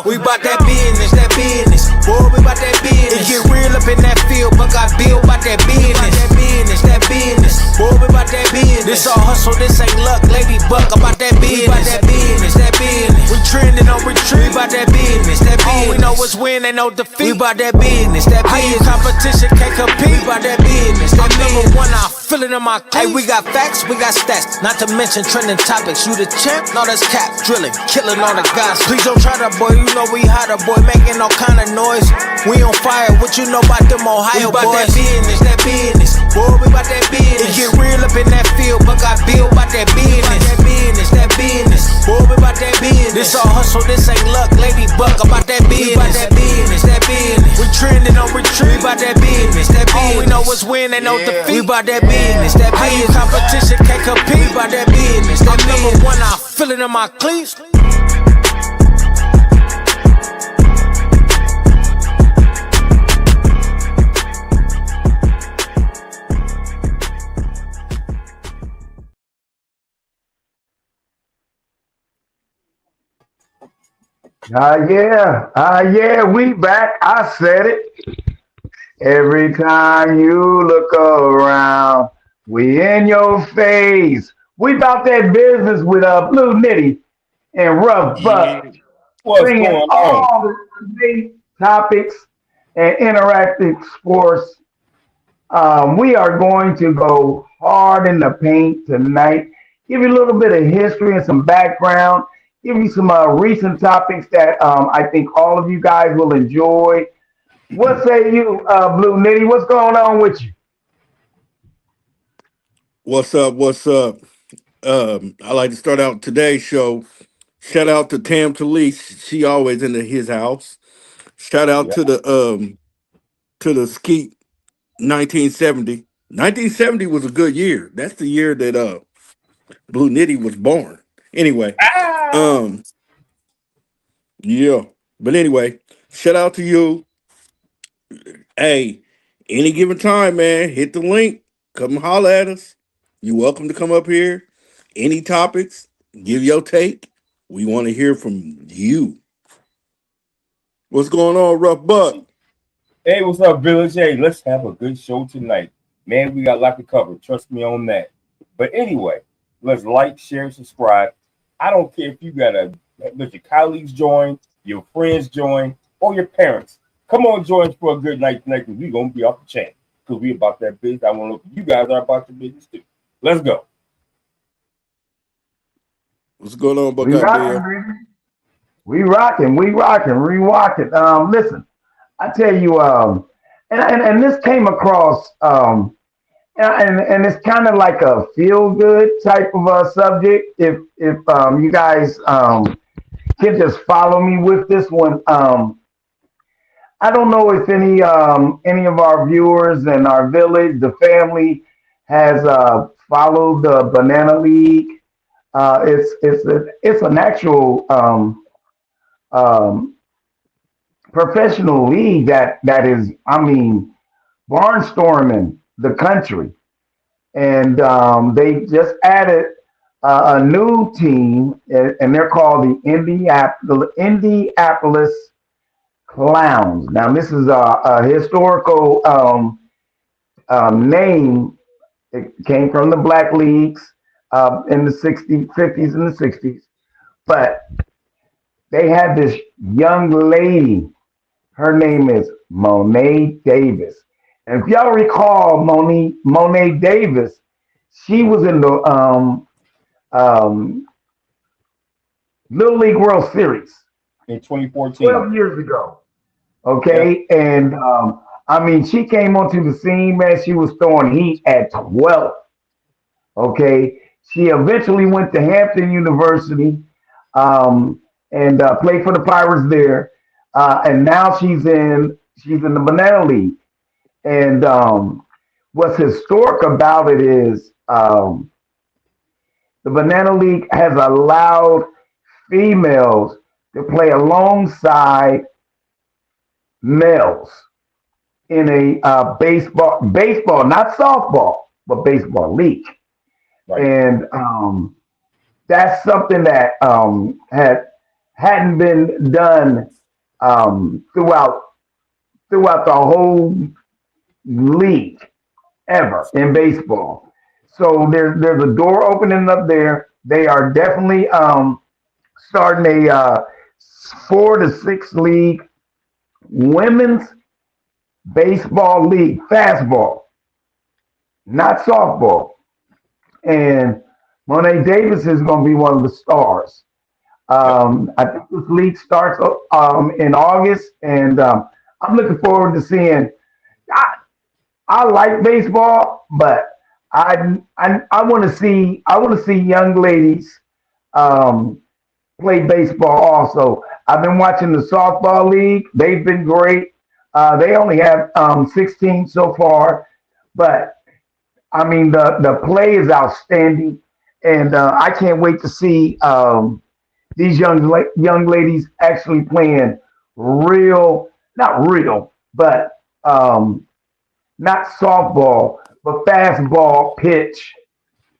We bout that business, that business. Boy, we bout that business. It get real up in that field, but got built by that business. That business, that business. Boy, we bout that business. This all hustle, this ain't luck. Lady Buck about that business. We bout that business, that business. We trending on retreat. We bout that business, that business. All we know is win, ain't no defeat. We bout that business, that business. Competition can't compete. We bout that business, that business. Number one, I feel it in my cleats. Hey, we got facts, we got stats. Not to mention trending topics. You the champ? No, that's cap. Drilling, killing all the guys. Please don't try that, boy. You know we hotter, boy. Making all kind of noise. We on fire. What you know about them Ohio boys? We bout that business, that business. Boy, we bout that business. It get real up in that field, but got built by that business. That business, that business. Boy, we bout that business. This all hustle, this ain't luck. Lady Buck about that business. We bout that business, that business. We trending on retreat. We bout that business, that business. All we know is win, ain't no defeat. We bout that business, that business. Competition can't compete. We bout that business, that business. Number one, I feel it in my cleats. Yeah, we back. I said it. Every time you look around, we in your face. We about that business with Blue Nitty and Rough Buck, What's bringing going on? all the debate topics and interactive sports. We are going to go hard in the paint tonight. Give you a little bit of history and some background. Give you some recent topics that I think all of you guys will enjoy. What say you, Blue Nitty? What's going on with you? What's up? What's up? I like to start out today's show. Shout out to Tam Talise. She always in his house. Shout out Yeah. to the Skeet 1970. 1970 was a good year. That's the year that Blue Nitty was born. Anyway, yeah. But anyway, shout out to you. Hey, any given time, man, hit the link. Come holler at us. You're welcome to come up here. Any topics, give your take. We want to hear from you. What's going on, Rough Buck? Hey, what's up, Village? Hey, let's have a good show tonight. Man, we got a lot to cover. Trust me on that. But anyway, let's like, share, subscribe. I don't care if you got let your colleagues join, your friends join, or your parents. Come on, join us for a good night tonight, because we're going to be off the chain. Because we about that business. I want to know if you guys are about the business too. Let's go. What's going on, Buck? We rocking. Listen, I tell you, and this came across, and it's kind of like a feel good type of a subject. If you guys can just follow me with this one. I don't know if any of our viewers and our village, the family, has followed the Banana League. It's an actual professional league that is, I mean, barnstorming the country, and they just added a new team, and they're called the Indianapolis Clowns. Now, this is a historical name. It came from the Black Leagues in the 60s, 50s, and the 60s. But they had this young lady. Her name is Monet Davis. And if y'all recall Monet Davis, she was in the Little League World Series in 2014, 12 years ago. Okay, yeah. And I mean, she came onto the scene, man. She was throwing heat at 12. Okay, she eventually went to Hampton University and played for the Pirates there. And now she's in the Banana League. And what's historic about it is the Banana League has allowed females to play alongside males in a baseball, not softball, but baseball league. Right. And that's something that hadn't been done throughout the whole league ever in baseball. So there's a door opening up there. They are definitely starting a 4 to 6 league women's baseball league, fastball, not softball. And Monet Davis is going to be one of the stars. I think this league starts in August, and I'm looking forward to seeing. I, I like baseball, but I want to see young ladies um, play baseball also. I've been watching the softball league. They've been great. They only have 16 so far, but I mean the play is outstanding, and I can't wait to see these young ladies actually playing real, not real, but not softball, but fastball, pitch,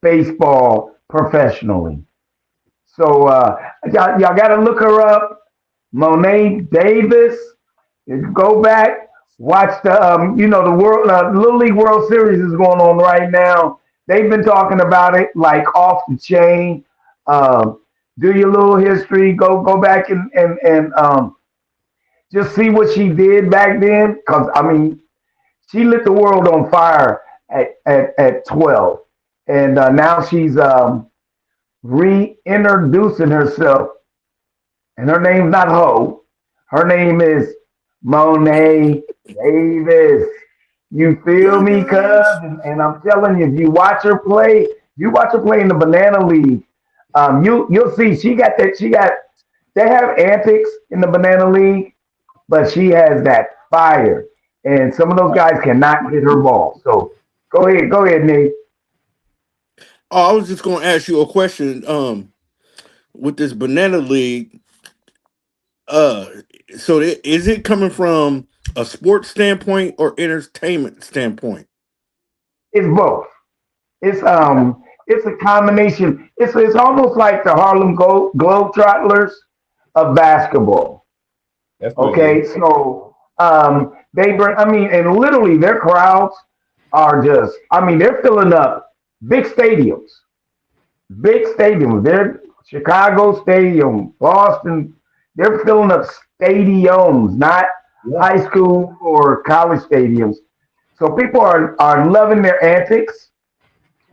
baseball professionally. So y'all got to look her up, Monet Davis. Go back, watch the world Little League World Series is going on right now. They've been talking about it like off the chain. Um, do your little history. Go back and just see what she did back then. Cause I mean, she lit the world on fire at 12, and now she's reintroducing herself, and her name's not Ho. Her name is Monet Davis. You feel me, cuz? And I'm telling you, if you watch her play in the Banana League, you'll see she got that. They have antics in the Banana League, but she has that fire, and some of those guys cannot hit her ball. So go ahead, Nate. Oh, I was just going to ask you a question. With this Banana League, uh, is it coming from a sports standpoint or entertainment standpoint? It's both. It's a combination. It's almost like the Harlem Globetrotters of basketball. That's what it is. Okay, so they bring. I mean, and literally their crowds are just. I mean, they're filling up big stadiums. Big stadiums. They're Chicago Stadium, Boston. They're filling up stadiums, not Yeah. high school or college stadiums. So people are loving their antics.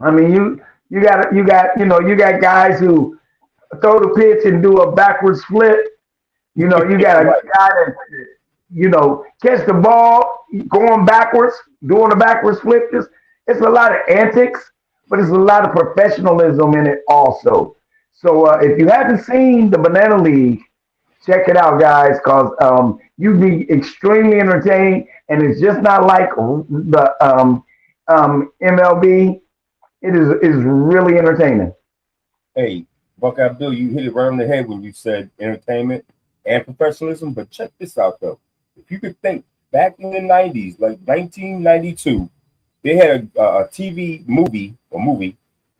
I mean, you got guys who throw the pitch and do a backwards flip. You got a Right. guy that catch the ball going backwards, doing a backwards flip. It's a lot of antics, but it's a lot of professionalism in it also. So if you haven't seen the Banana League, check it out, guys, because you'd be extremely entertained, and it's just not like the MLB. It is really entertaining. Hey, Buckeye Bill, you hit it right on the head when you said entertainment and professionalism. But check this out, though. If you could think back in the 90s, like 1992, they had a TV movie,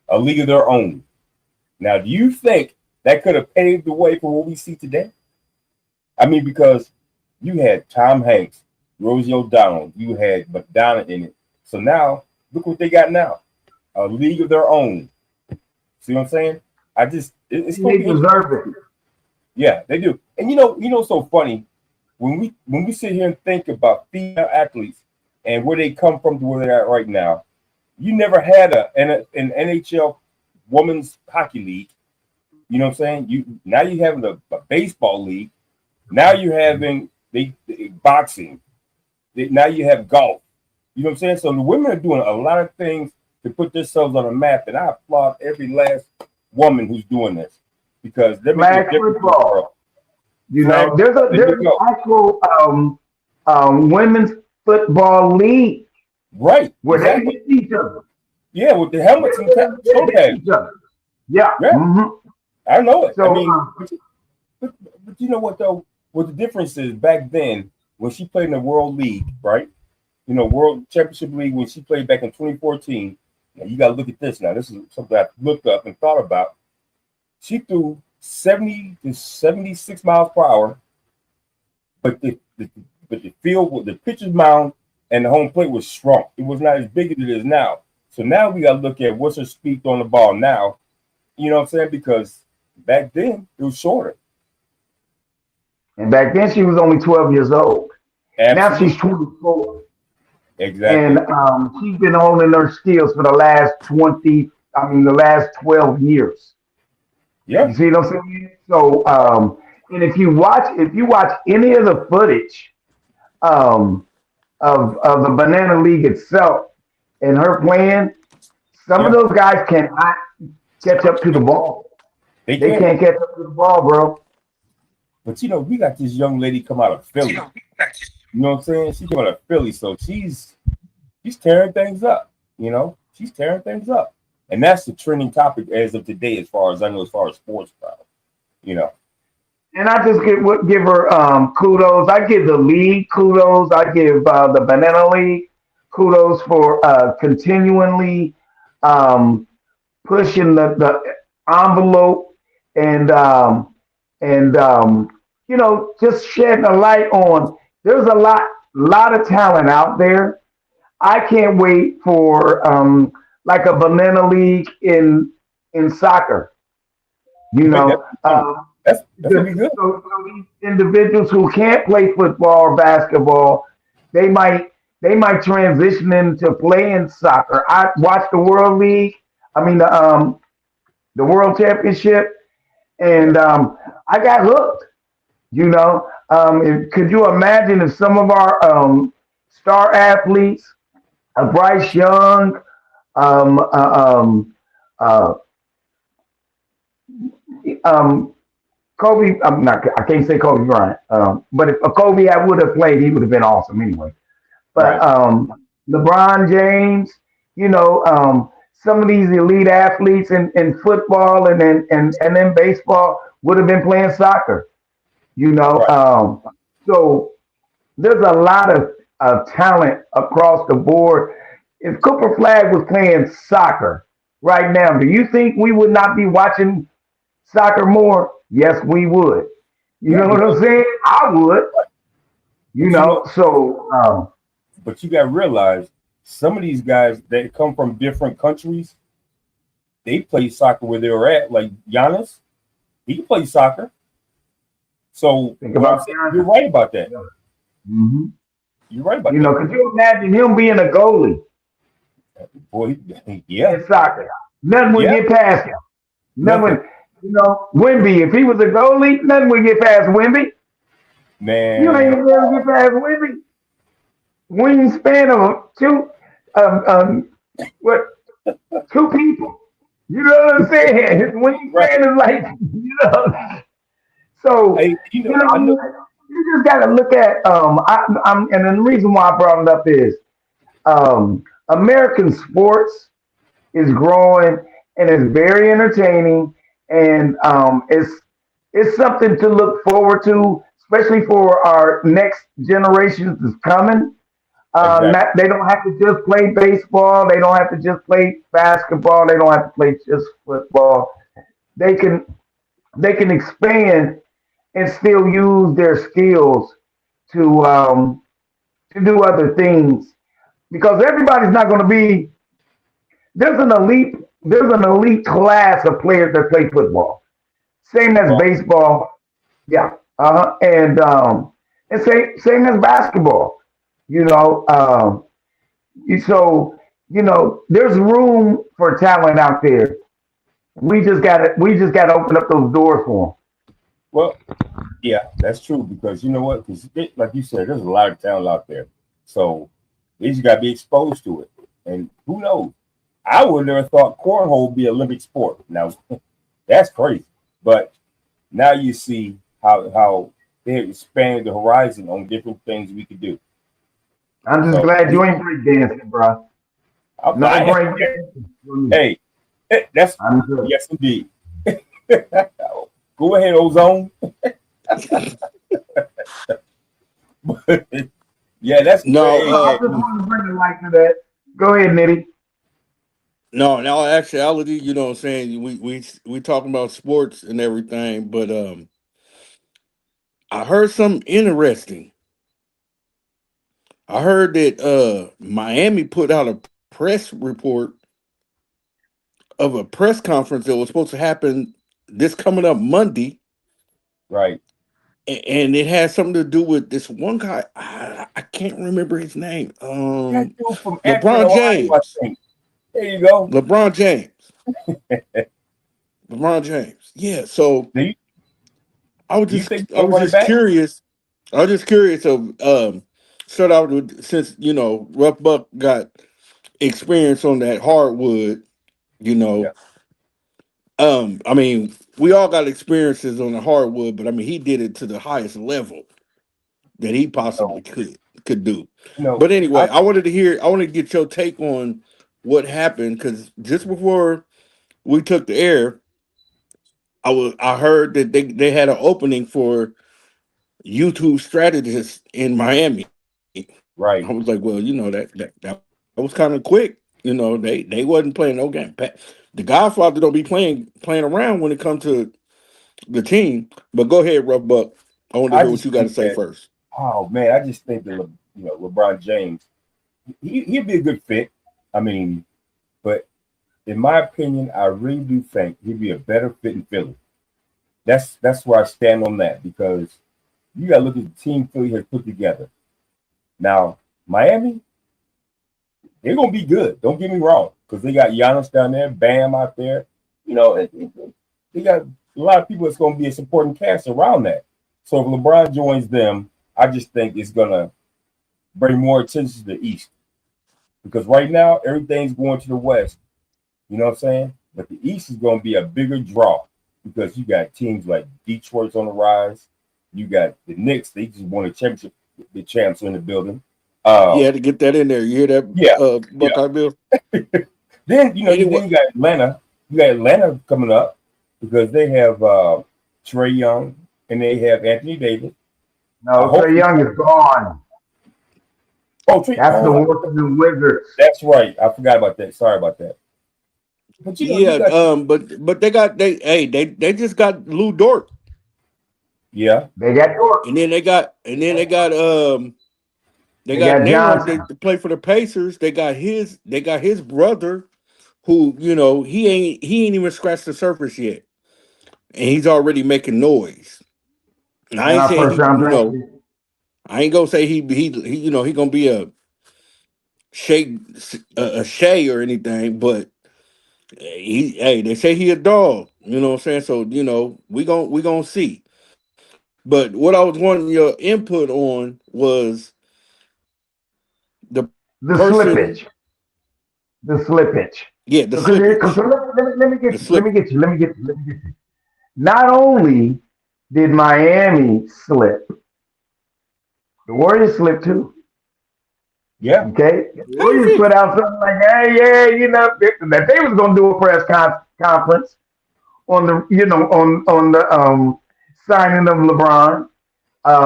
A League of Their Own. Now, do you think that could have paved the way for what we see today? I mean, because you had Tom Hanks, Rosie O'Donnell, you had Madonna in it. So now, look what they got now. A League of Their Own. See what I'm saying? It's They going to be deserve it. yeah, they do. And so funny when we sit here and think about female athletes and where they come from to where they're at right now. You never had an NHL women's hockey league. You know what I'm saying? You having a baseball league. Now you're having boxing. Now you have golf. You know what I'm saying? So the women are doing a lot of things to put themselves on a map, and I applaud every last woman who's doing this because they're making a Flag difference in the football. world. Flag, there There's you an go. actual women's football league Right, where they exactly. hit each other. Yeah, with the helmets and show They hit pads. each other. Yeah. Yeah, I know it. I So mean, but you know what though? What the difference is back then when she played in the World League, right? World Championship League when she played back in 2014. Now you got to look at this. Now this is something I looked up and thought about. She threw 70 to 76 miles per hour, but the field with the pitcher's mound and the home plate was shrunk. It was not as big as it is now. So now we got to look at what's her speed on the ball now. You know what I'm saying? Because back then it was shorter. And back then she was only 12 years old. Absolutely. Now she's 24. Exactly. And she's been honing her skills for the last 12 years. Yeah. You see what I'm saying? So, and if you watch any of the footage of the Banana League itself and her playing, some of those guys cannot catch up to the ball. They can't catch up to the ball, bro. But you know, we got this young lady come out of Philly. You know what I'm saying? She came out of Philly, so she's tearing things up. You know, she's tearing things up, and that's the trending topic as of today, as far as I know, as far as sports crowd. You know. And I just give her kudos. I give the league kudos. I give the Banana League kudos for continually pushing the envelope and you know, just shedding a light on. There's a lot of talent out there. I can't wait for like a Banana League in soccer. You know, that's gonna be good. So these individuals who can't play football or basketball, they might transition into playing soccer. I watched the World League. I mean the World Championship, and I got hooked. You know, could you imagine if some of our star athletes, Bryce Young, Kobe, I can't say Kobe Bryant, but if Kobe would have played, he would have been awesome anyway. But LeBron James, you know, some of these elite athletes in football and then baseball would have been playing soccer. You know, so there's a lot of talent across the board. If Cooper Flag was playing soccer right now, do you think we would not be watching soccer more? Yes, we would. You know what I'm saying? I would. You know, so. But you got to realize some of these guys that come from different countries, they play soccer where they were at. Like Giannis, he can play soccer. So you're right about that. Mm-hmm. You're right about that. You know, could you imagine him being a goalie? Boy, yeah. In soccer. Nothing would get past him. Nothing. You know, Wemby, if he was a goalie, nothing would get past Wemby. Man. You ain't even able to get past Wemby. Wingspan of two people. You know what I'm saying? His wingspan is like, you know. So, you just got to look at, and the reason why I brought it up is American sports is growing and it's very entertaining, and it's something to look forward to, especially for our next generations that's coming. Exactly. They don't have to just play baseball. They don't have to just play basketball. They don't have to play just football. They can expand and still use their skills to do other things, because everybody's not going to be. There's an elite class of players that play football, same as baseball, yeah, and same as basketball. You know, so you know, there's room for talent out there. We just got to open up those doors for them. Well, yeah, that's true, because you know what? Because like you said, there's a lot of talent out there, so they just got to be exposed to it. And who knows? I would never thought cornhole would be an Olympic sport. Now, that's crazy. But now you see how they have expanded the horizon on different things we could do. I'm just glad you ain't breakdancing, bro. Hey, that's yes, indeed. Go ahead, Ozone. Yeah, that's I just want to bring the light to that. Go ahead, Nitty. No, in all actuality, you know what I'm saying? We talking about sports and everything, but I heard something interesting. I heard that Miami put out a press report of a press conference that was supposed to happen this coming up Monday, Right. and it has something to do with this one guy. I can't remember his name. That dude from Akron, LeBron Ohio, I James. think. There you go. LeBron James. LeBron James. Yeah. So Do you, I was do you just think I they'll was run it just back? curious. I was just curious of start out with, since Rough Buck got experience on that hardwood. You Yeah. know, I mean, we all got experiences on the hardwood, but I mean, he did it to the highest level that he No. possibly could do. No. But anyway, I wanted to get your take on what happened because just before we took the air, I heard that they had an opening for YouTube strategist in Miami. I was Right. like, well, that was kind of quick. They wasn't playing no game. The Godfather don't be playing around when it comes to the team. But go ahead, Rough Buck. I want to I hear what just you got to think say that. first. Oh man, I just think that LeBron James, he'd be a good fit. I mean, but in my opinion, I really do think he'd be a better fit in Philly. That's where I stand on that because you got to look at the team Philly has put together. Now, Miami, they're gonna be good. Don't get me wrong, because they got Giannis down there, Bam out there. They got a lot of people that's gonna be a supporting cast around that. So if LeBron joins them, I just think it's gonna bring more attention to the East because right now everything's going to the West. You know what I'm saying? But the East is going to be a bigger draw because you got teams like Detroit's on the rise. You got the Knicks; they just won a championship. The champs are in the building. He Uh, had to get that in there. You hear that, yeah, yeah. Buckeye Bill? Then Anyway, you got Atlanta. You got Atlanta coming up because they have Trey Young and they have Anthony Davis. I No, hope. Trey Young is gone. Oh, Trey. That's the Oh, Washington Wizards. that's right. I forgot about that. Sorry about that. But you yeah, got but they just got Lou Dort, yeah. They got York. and then they They got got now Johnson. to play for the Pacers. They got his brother, who he ain't even scratched the surface yet, and he's already making noise. And I And ain't our saying first round draft pick. I ain't gonna say he gonna be a Shay or anything, but they say he a dog. You know what I'm saying? So we gonna see. But what I was wanting your input on was the The person, slippage. The slippage. yeah, the Because slippage, let me the get you. Let slip. me get you. Let me get you. Let me get you. Not only did Miami slip, the Warriors slipped too. Yeah. Okay, the How you Warriors put figure? out something like, "Hey, yeah, that they was gonna do a conference on the, on the signing of LeBron.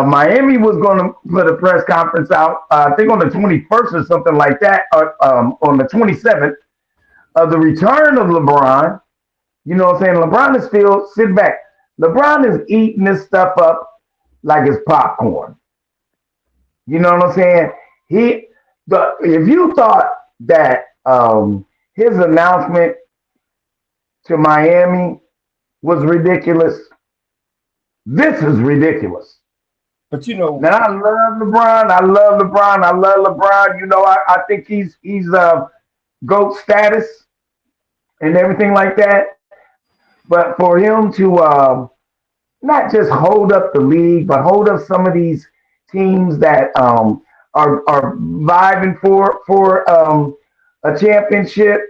Miami was going to put a press conference out, I think on the 21st or something like that, on the 27th of the return of LeBron. You know what I'm saying? LeBron is still sitting back. LeBron is eating this stuff up like it's popcorn. You know what I'm saying? If you thought that his announcement to Miami was ridiculous, this is ridiculous. But Now I love LeBron. I love LeBron. I love LeBron. I think he's GOAT status and everything like that. But for him to not just hold up the league, but hold up some of these teams that are vibing for a championship.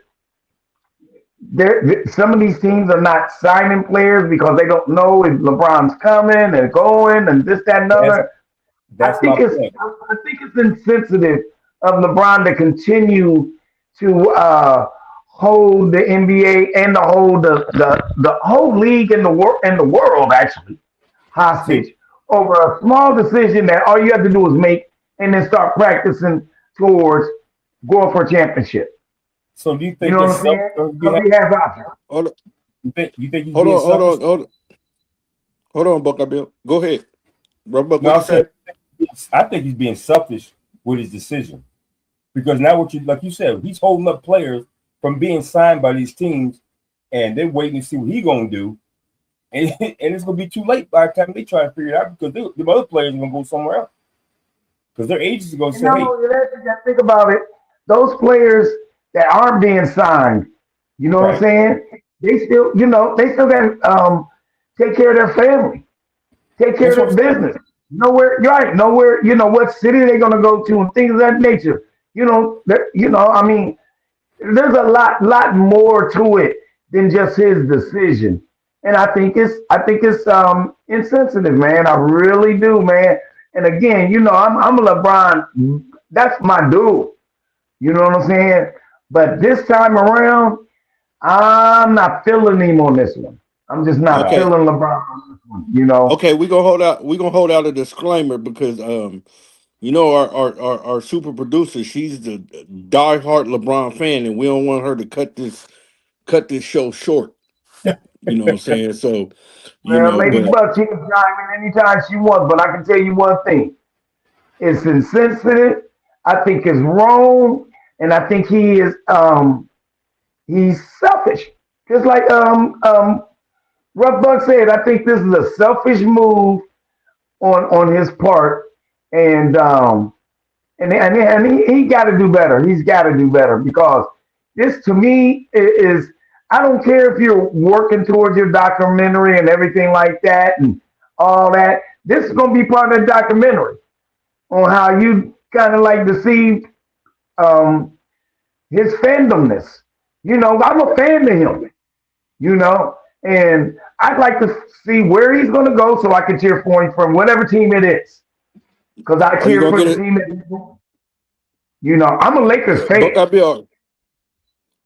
Some of these teams are not signing players because they don't know if LeBron's coming and going and this, that, and that's other. I that's think my it's point. I think it's insensitive of LeBron to continue to hold the NBA and to hold the whole league in the world actually See, hostage over a small decision that all you have to do is make and then start practicing towards going for a championship. So do you You think know what it's I'm self? saying? You Because he has options. Hold on, think he's hold being on, hold selfish? on, hold on, hold on, Buckeye Bill. Go ahead, Buck. No, What I you say? said I think he's being selfish with his decision because now what you like you said he's holding up players from being signed by these teams, and they're waiting to see what he's gonna do, and, and it's gonna be too late by the time they try to figure it out because the other players are gonna go somewhere else because their agents are gonna And say, not hey, only that, you got to think about it. Those players that aren't being signed, you know what I'm right, saying? They still, they still got to take care of their family, take care that's what of I'm their saying. business. Nowhere, right? Nowhere, what city they're going to go to and things of that nature. I mean, there's a lot more to it than just his decision. And I think it's insensitive, man. I really do, man. And again, I'm a LeBron. That's my dude. You know what I'm saying? But this time around, I'm not feeling him on this one. I'm just not Right. Okay, feeling LeBron on this one. okay. We gonna hold out. We gonna hold out a disclaimer because our super producer, she's the diehard LeBron fan, and we don't want her to cut this show short. You know what I'm saying? So, Well, Lady but Buck, she can chime in anytime she wants, but I can tell you one thing. It's insensitive. I think it's wrong, and I think he's selfish. Just like Rough Buck said, I think this is a selfish move on his part, and he got to do better. He's got to do better because this to me is. I don't care if you're working towards your documentary and everything like that and all that. This is going to be part of the documentary on how you kind of like deceived um, his fandomness. I'm a fan of him. And I'd like to see where he's going to go so I can cheer for him from whatever team it is because I are you cheer gonna for get the it, team that. I'm a Lakers fan. Buckeye Bill?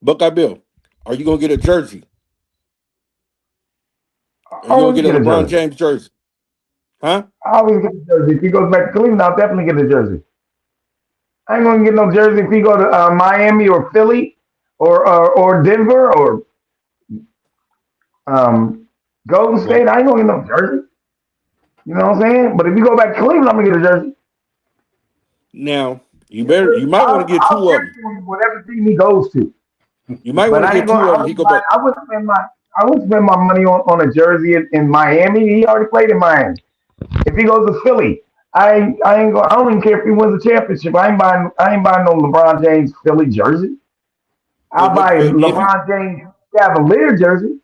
Buckeye Bill, are you gonna get a jersey? I Are you gonna always get a get a LeBron jersey. James jersey? Huh? I always get a jersey. If he goes back to Cleveland, I'll definitely get a jersey. I ain't gonna get no jersey if he go to Miami or Philly or Denver or um, Golden Well, State. I ain't gonna get no jersey. You know what I'm saying? But if you go back to Cleveland, I'm gonna get a jersey. Now you might want to get I'll two of cheer them. for him whatever team he goes to. You might But want to I ain't get gonna. two of them. He go back. I wouldn't spend my money on a jersey in Miami. He already played in Miami. If he goes to Philly, I ain't going. I don't even care if he wins a championship. I ain't buying no LeBron James Philly jersey. I'll buy a If you LeBron James Cavalier jersey.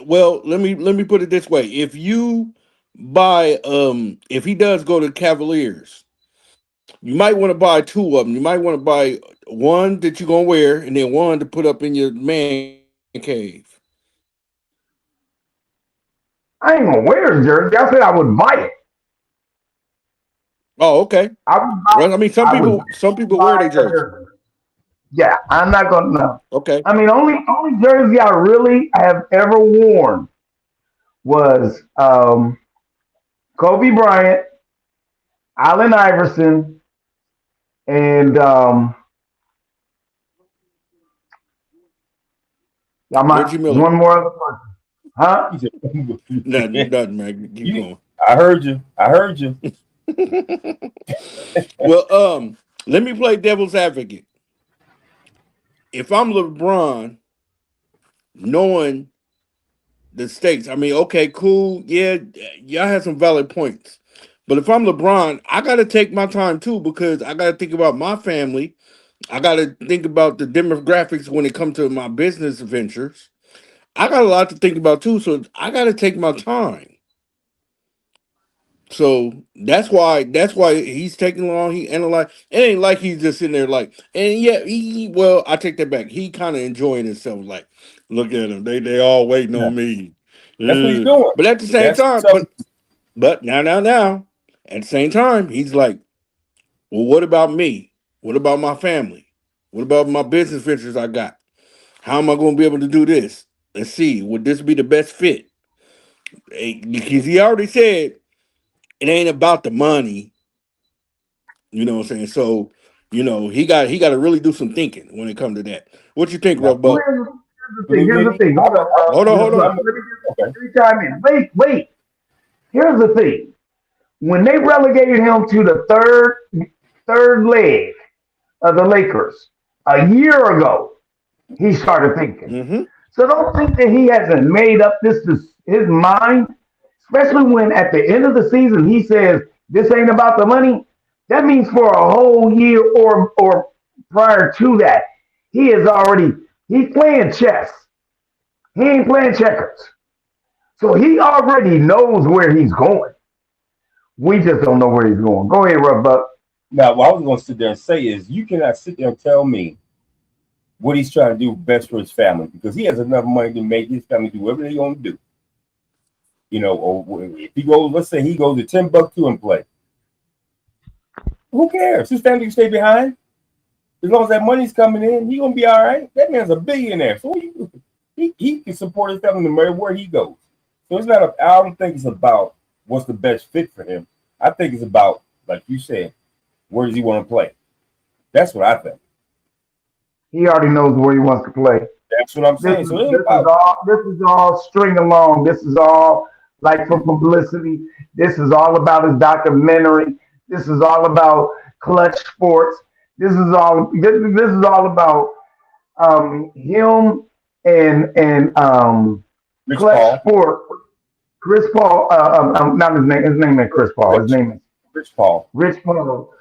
well, let me put it this way: if you buy if he does go to Cavaliers, you might want to buy two of them. You might want to buy one that you're gonna wear, and then one to put up in your man cave. I ain't gonna wear his jersey. I said I would buy it. Oh, okay. I would buy Well, I it. mean, I would some people wear buy their a jersey. jersey. Yeah, I'm not gonna no. Okay. I mean, only jersey I really have ever worn was Kobe Bryant, Allen Iverson, and I'm Reggie not, Miller. one more other person. Huh? he said, Nothing, nothing, man. Keep you, going. I heard you. I heard you. Well, let me play devil's advocate. If I'm LeBron, knowing the stakes, I mean, okay, cool, yeah, y'all had some valid points. But if I'm LeBron, I got to take my time too because I got to think about my family. I got to think about the demographics when it comes to my business ventures. I got a lot to think about too, so I got to take my time. So that's why he's taking long. He analyzed. It ain't like he's just sitting there like, and yeah, well, I take that back. He kind of enjoying himself. Like, look at him. They all waiting Yeah, on me. that's what he's doing. But at the same That's time, self. but now, at the same time, he's like, well, what about me? What about my family? What about my business ventures I got? How am I going to be able to do this? Let's see. Would this be the best fit? Because he already said it ain't about the money. You know what I'm saying? So You know, he got to really do some thinking when it comes to that. What you think, Rough Well, Buck? here's the thing. Hold on. Hold on, hold Look, on. Okay. let me chime in. Wait. Here's the thing. When they relegated him to the third leg of the Lakers a year ago, he started thinking. Mm-hmm. So don't think that he hasn't made up his mind, especially when at the end of the season he says this ain't about the money. That means for a whole year or prior to that, he's playing chess. He ain't playing checkers. So he already knows where he's going. We just don't know where he's going. Go ahead, Rough Buck. Now, what I was going to sit there and say is, you cannot sit there and tell me what he's trying to do best for his family, because he has enough money to make his family do whatever they want to do. You know, or if he goes, let's say he goes to Timbuktu and play. Who cares? His family can stay behind. As long as that money's coming in, he's gonna be all right. That man's a billionaire, so he can support his family no matter where he goes. So it's not. I don't think it's about what's the best fit for him. I think it's about, like you said, where does he want to play? That's what I think. He already knows where he wants to play. That's what I'm saying. This is all string along. This is all like for publicity. This is all about his documentary. This is all about Clutch Sports. This is all about him and Rich Clutch Paul. Sport. Chris Paul. Not his name. His name is Chris Paul. His name is Rich Paul. Rich Paul.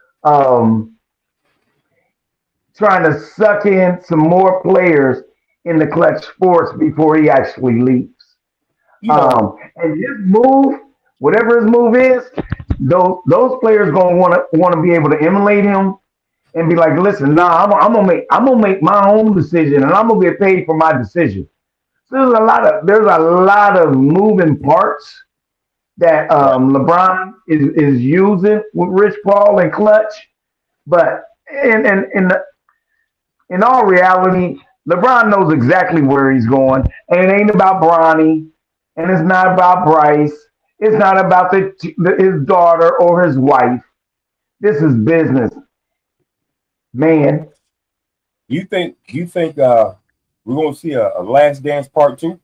Trying to suck in some more players in the Clutch Sports before he actually leaves. And his move, whatever his move is, those players gonna want to be able to emulate him and be like, listen, nah, I'm gonna make my own decision, and I'm gonna get paid for my decision. So there's a lot of moving parts that LeBron is using with Rich Paul and Clutch, but in all reality, LeBron knows exactly where he's going, and it ain't about Bronny, and it's not about Bryce. It's not about his daughter or his wife. This is business, man. You think we're gonna see a Last Dance Part 2?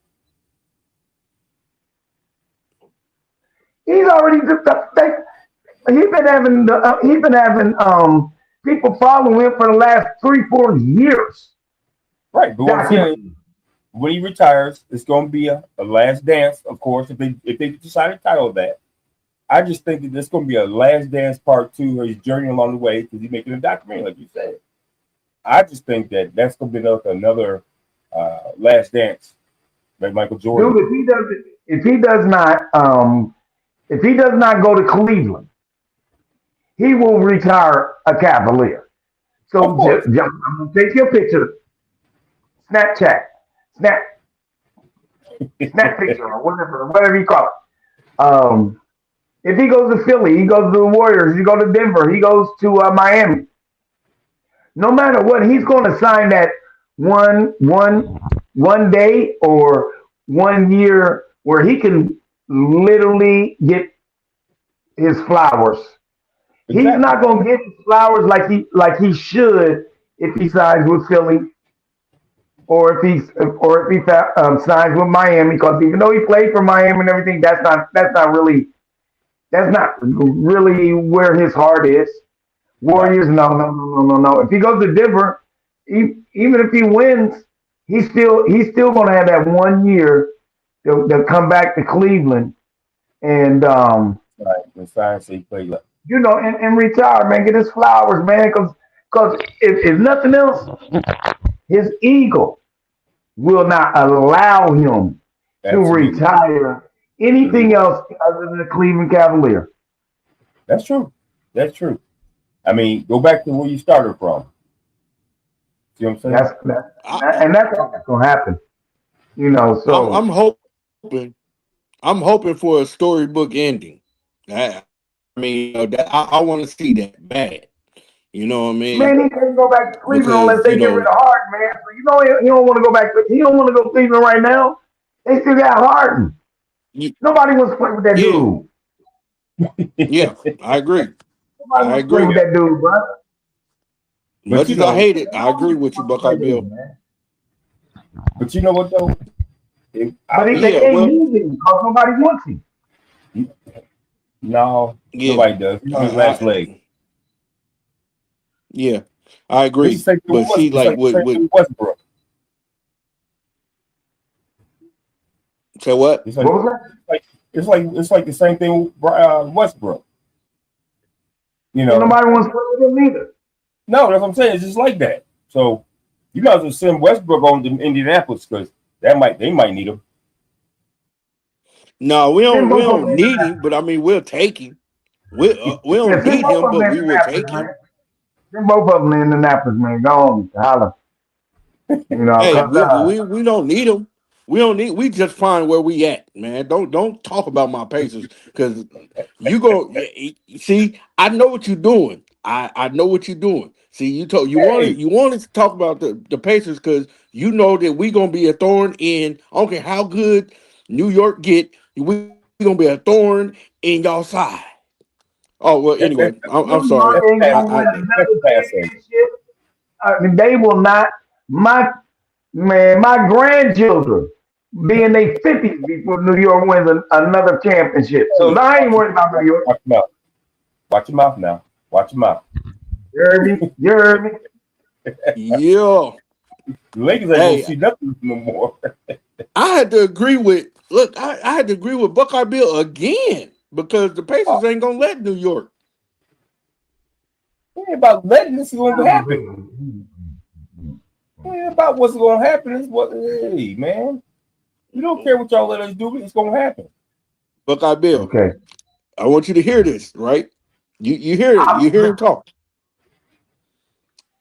He's already he's been having people following him for the last 3-4 years. Right, but what I'm saying, when he retires, it's going to be a last dance, of course, if they decide to title that. I just think that there's going to be a Last Dance Part 2 where he's journeying along the way because he's making a documentary, like you said. I just think that that's going to be another Last Dance, like Michael Jordan. Dude, if he does not go to Cleveland, he will retire a Cavalier. So I'm gonna take your picture, snap picture, or whatever you call it. If he goes to Philly, he goes to the Warriors, he goes to Denver, he goes to Miami. No matter what, he's going to sign that one day or 1 year where he can literally get his flowers. Exactly. He's not going to get his flowers like he should if he signs with Philly or if he signs with Miami, because even though he played for Miami and everything, that's not really where his heart is. Warriors, no. If he goes to Denver, even if he wins, he's still going to have that 1 year to come back to Cleveland and sign so he plays like. And retire, man. Get his flowers, man. Because if nothing else, his ego will not allow him to retire anything else other than the Cleveland Cavalier. That's true. I mean, go back to where you started from. See what I'm saying? That's not going to happen. So I'm hoping for a storybook ending. I want to see that bad. You know what I mean? Man, he can't go back to Cleveland unless they get rid of Harden, man. So he don't want to go back. He don't want to go to Cleveland right now. They still got Harden. Nobody wants to play with that dude. Yeah, I agree. Nobody wants to play with that dude, bro. But Much you as I know, hate it, I agree with you, Buckeye Bill. but you know what though? But they Yeah, can't well, use him because nobody wants him. no, yeah, nobody does. He's on his last leg. Yeah, I This is agree. the same thing But see, it's like, like the same thing with Westbrook. say what? It's What was that? like the same thing with Westbrook. You And know, nobody wants to play with him either. no, that's what I'm saying. It's just like that. So you might as well send Westbrook on to Indianapolis because they might need him. No, we Send don't. We both of them don't to need him, Indianapolis. but I mean, we'll take him. We Yeah, don't send need both him, of them but to we will Indianapolis, take him. man. Send both of them to Indianapolis, man. Go on, holla. You know, Hey, cause we don't need him. We don't need. We just find where we at, man. Don't talk about my Pacers because you go see. I know what you're doing. I know what you're doing. See, Hey, you wanted to talk about the Pacers because you know that we gonna be a thorn in. I don't care how good New York get. We gonna be a thorn in y'all side. Oh well. Anyway, I'm New sorry. York that's ain't pass. gonna win That's another passe. championship. They will not. My man, my grandchildren be in their 50s before New York wins another championship. So Hey, I ain't worried about New York. watch your mouth. Watch your mouth now. Watch your mouth. You heard me? You heard me? Yeah. The Lakers ain't gonna Hey, see nothing no more. I had to agree with I had to agree with Buckeye Bill again because the Pacers ain't gonna let New York. It ain't about letting this is gonna happen. It ain't about what's gonna happen. It's what hey man. We don't care what y'all let us do, it's gonna happen. Buckeye Bill, Okay. I want you to hear this, right? You hear it, you hear him talk.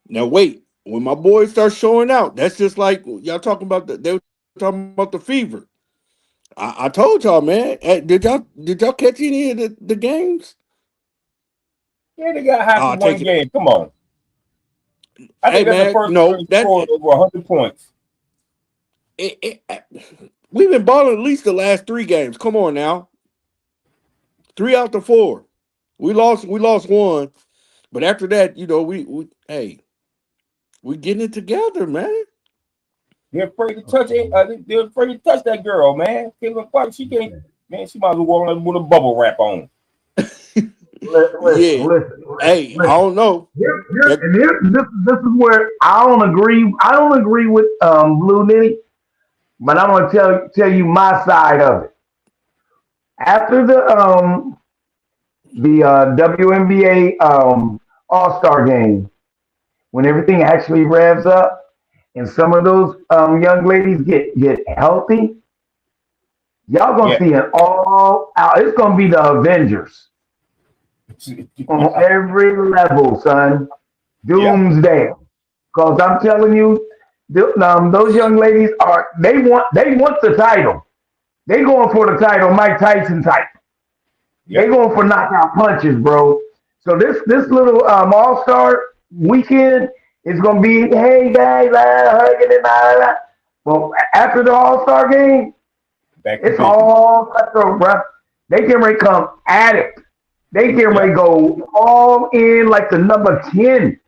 Now wait, when my boys start showing out, that's just like y'all talking about they were talking about the fever. I told y'all, man. Did y'all catch any of the games? Yeah, they got high for I'll one take it. game. Come on. I Hey think that's the man, first time no, they scored over 100 points. we've been balling at least the last 3 games. Come on now. 3 out of 4. We lost one, but after that, we getting it together, man. They're afraid to touch it. They're afraid to touch that girl, man. Caitlin Clark, she can't. Man, she might as well walk with a bubble wrap on. Yeah. Hey, I Listen. don't know. That This is where I don't agree. I don't agree with Blue Nitty, but I'm gonna tell you my side of it. After the WNBA All Star game, when everything actually revs up, and some of those young ladies get healthy, y'all gonna Yeah. see an all out. It's gonna be the Avengers on Yeah. every level, son. Yeah. Doomsday. Cause I'm telling you, those young ladies they want the title. They going for the title, Mike Tyson type. They Yep. going for knockout punches, bro. So this little All Star weekend is gonna be hey guys, hugging and all that. Well, after the All Star game, Back to it's business. all cutthroat, bro. They can ready come at it. They can ready Yep. go all in like the number 10.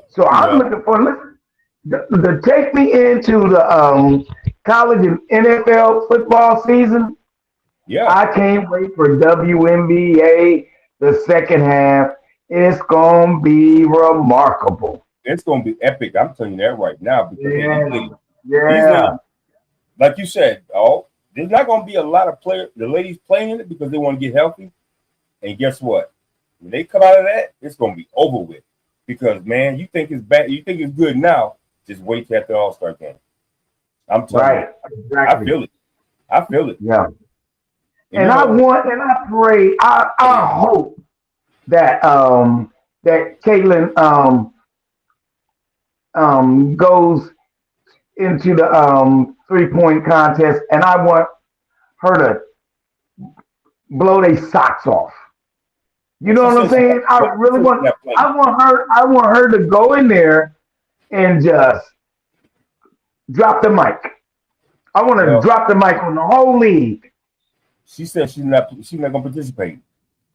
So I'm Well, looking for listen to take me into the college and NFL football season. yeah. I can't wait for WNBA the second half. It's gonna be remarkable. It's gonna be epic. I'm telling you that right now because hey, Yeah, these yeah, ladies, like you said, there's not gonna be a lot of the ladies playing in it because they want to get healthy. And guess what? When they come out of that, it's gonna be over with. Because man, you think it's bad, you think it's good now. Just wait till after the All-Star game. I'm telling you, right, I exactly. feel it. I feel it. Yeah, And and you I know, want and I pray. I hope that that Caitlin goes into the 3-point contest, and I want her to blow their socks off. You well, know she what I'm said she's saying? I not, she really said she's want. not playing. I want her to go in there and just drop the mic. I want to Well, drop the mic on the whole league. she said she's not gonna participate.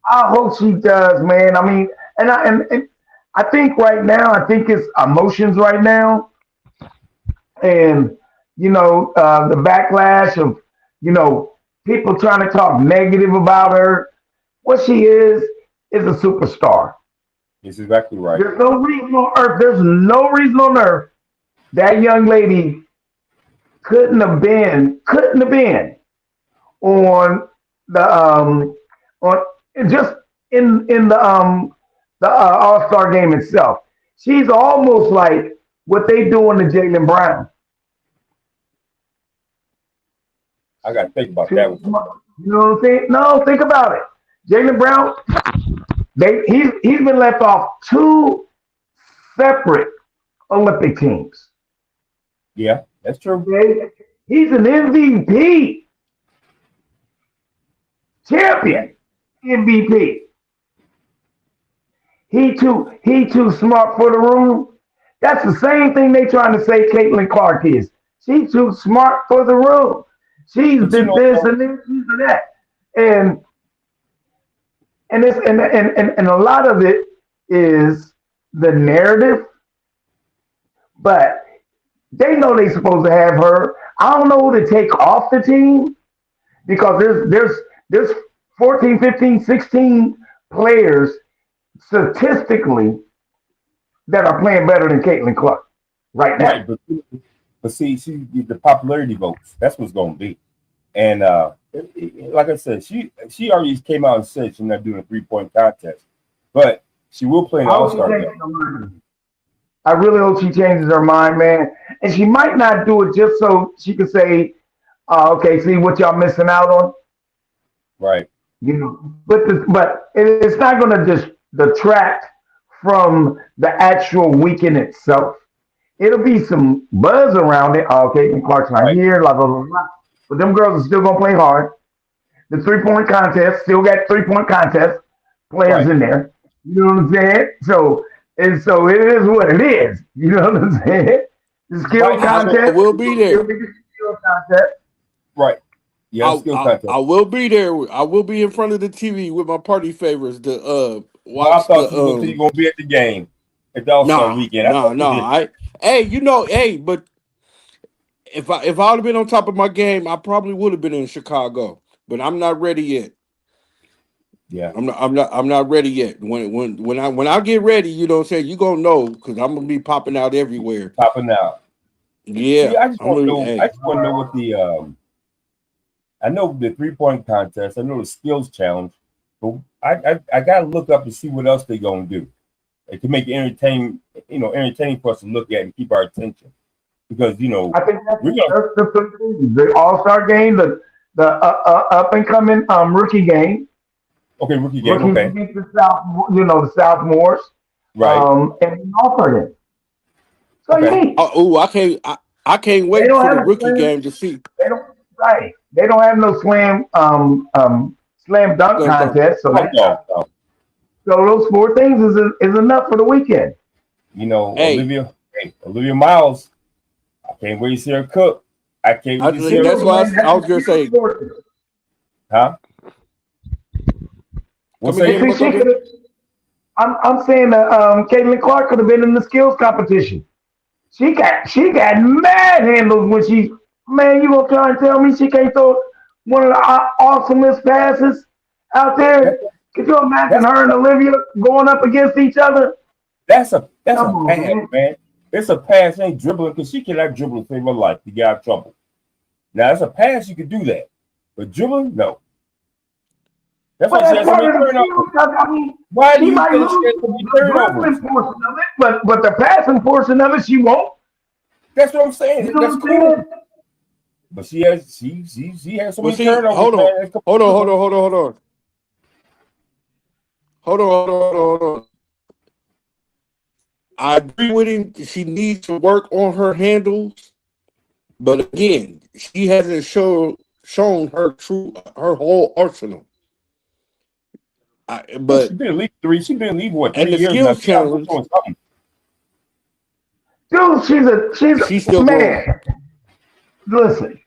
I hope she does, man. I mean, and I think right now, I think it's emotions right now, and the backlash of people trying to talk negative about her. What she is a superstar. It's exactly right. There's no reason on earth. There's no reason on earth that young lady couldn't have been on on just in the All Star game itself. She's almost like what they doing to Jalen Brown. I got to think about that one. You know what I'm saying? No, think about it. Jalen Brown, he's been left off two separate Olympic teams. Yeah, that's true. Okay? He's an MVP, champion MVP. He too smart for the room. That's the same thing they trying to say Caitlin Clark is. She's too smart for the room. She's But this and this, she's that. And a lot of it is the narrative, but they know they're supposed to have her. I don't know who to take off the team because there's 14, 15, 16 players statistically that are playing better than Caitlin Clark right now. Right, but see, the popularity votes. That's what's going to be. And like I said, she already came out and said she's not doing a 3-point contest, but she will play an All-Star game. I really hope she changes her mind, man. And she might not do it just so she can say, okay, see what y'all missing out on. Right. But it's not going to just detract from the actual weekend itself. It'll be some buzz around it. Okay, Clark's not here, blah, blah, blah, blah. But them girls are still going to play hard. The 3-point contest, still got 3-point contest players in there. You know what I'm saying? So it is what it is. You know what I'm saying? The skill contest will be there. Skill contest. Right. Yeah, skill contest. I will be there. I will be in front of the TV with my party favorites to watch. I thought you were going to be at the game at the All-Star weekend. But if I would have been on top of my game, I probably would have been in Chicago. But I'm not ready yet. Yeah, I'm not ready yet. When I get ready, you know what I'm saying, you gonna know because I'm gonna be popping out everywhere. Popping out. Yeah. See, I just want to know what the I know the 3-point contest, I know the skills challenge, but I gotta look up and see what else they're gonna do. It can make it entertaining for us to look at and keep our attention. Because I think that's the All-Star game, the up and coming rookie game. Okay, rookie game. Okay, the sophomores, right? And All-Star game. So I can't wait for the rookie game to see. They don't have no slam dunk contest. So those 4 things is enough for the weekend. Olivia Miles. I can't wait to see her cook. I can't wait to see her. That's why I was gonna say. Huh? I'm saying that Caitlin Clark could have been in the skills competition. She got mad handles when you gonna try and tell me she can't throw one of the awesomest passes out there? Could you imagine her and Olivia going up against each other? That's a pass, man. It's a pass, ain't dribbling because she cannot dribble to save her life to get out of trouble. Now, it's a pass, you can do that. But dribbling, no. That's why she has so many turnovers. Why do you think she has so many turnovers? But the passing portion of it, she won't. That's what I'm saying. That's cool. But she has so many turnovers. Hold on. I agree with him. She needs to work on her handles, but again, she hasn't shown her whole arsenal. But she's been in league 3. She's been in league 3 and the years skills challenge. Dude, she's still man. going. Listen.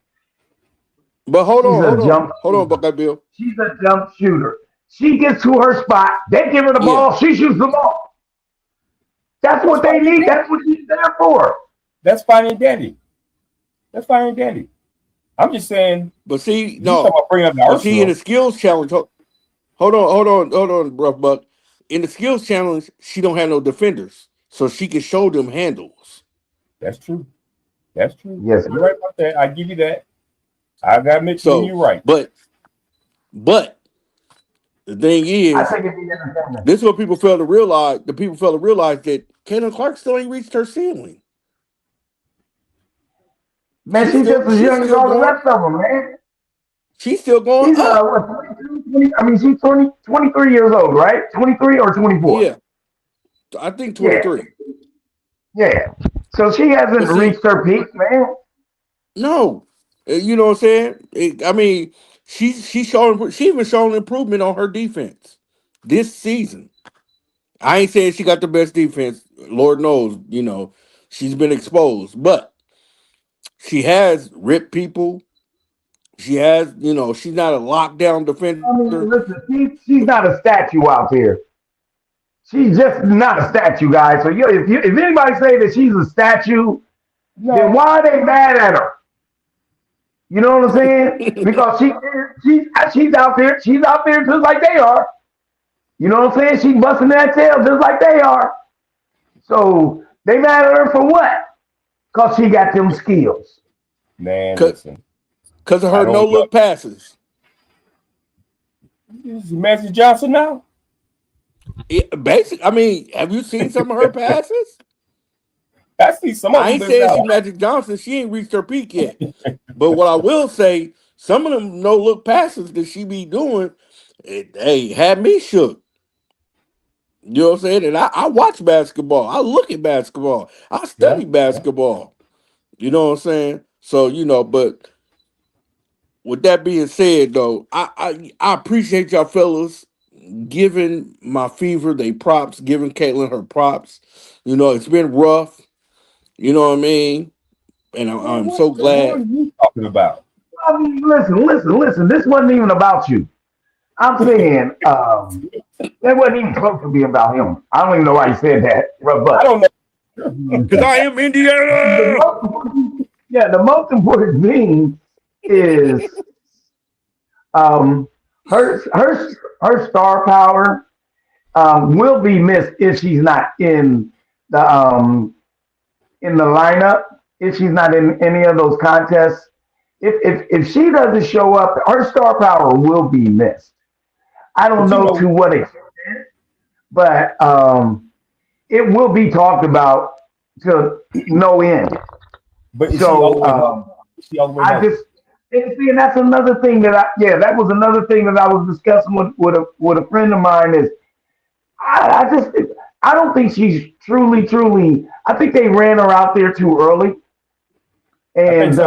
But hold on, Buckeye Bill. She's a jump shooter. She gets to her spot. They give her the ball. She shoots the ball. That's what they need. That's what she's there for. That's fine and dandy. That's fine and dandy. I'm just saying. But see, You no. talking about bringing up the But see, in arsenal. the skills challenge, hold on, rough buck. In the skills challenge, she don't have no defenders, so she can show them handles. That's true. That's true. Yes. You're right about that. I give you that. I gotta admit to you, you're right. But the thing I is, think it'd be entertaining. this is what people fail to realize. The people fail to realize that Caitlin Clark still ain't reached her ceiling. Man, she's just as young as all the rest of them, man. She's still going She's up. what, 22, 20, I mean, she's 23 years old, right? 23 or 24? Yeah. I think 23. Yeah. So she hasn't reached her peak, man. No. You know what I'm saying? I mean, she's even shown improvement on her defense this season. I ain't saying she got the best defense. Lord knows, she's been exposed, but she has ripped people. She has, she's not a lockdown defender. I mean, listen, she's not a statue out there. She's just not a statue, guys. So if anybody say that she's a statue, then why are they mad at her? You know what I'm saying? Because she's out there. She's out there just like they are. You know what I'm saying? She's busting that tail just like they are. So they mad at her for what? Because she got them skills. Man, listen. Because of her no-look passes. Is Magic Johnson now? Yeah, basically, I mean, have you seen some of her passes? I see some of them. I ain't saying she's Magic Johnson. She ain't reached her peak yet. But what I will say, some of them no-look passes that she be doing, hey, had me shook. You know what I'm saying? And I watch basketball. I look at basketball. I study basketball. You know what I'm saying? So, but with that being said, though, I appreciate y'all fellas giving my fever they props, giving Caitlin her props. It's been rough. You know what I mean? And I'm so glad. What are you talking about? I mean, listen. This wasn't even about you. I'm saying that wasn't even close to being about him. I don't even know why you said that. But I don't know. Because I am Indiana. The most important thing is her star power will be missed if she's not in the lineup, if she's not in any of those contests. If she doesn't show up, her star power will be missed. I don't know to what extent, but it will be talked about to no end. But I just see, and that's another thing that was another thing that I was discussing with a friend of mine is I don't think she's truly. I think they ran her out there too early, and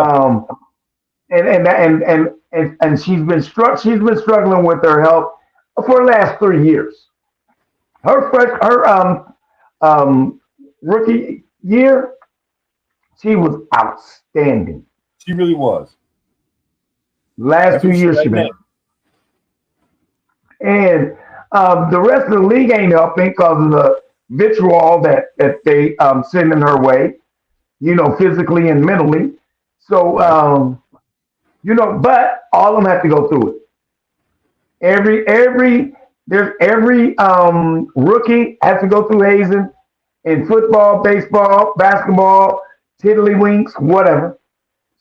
and she's been struggling with her health for the last 3 years. Her rookie year, she was outstanding. She really was. Last 2 years she been. And the rest of the league ain't helping because of the vitriol that they sending her way, physically and mentally. So but all of them have to go through it. Every rookie has to go through hazing in football, baseball, basketball, tiddlywinks, whatever.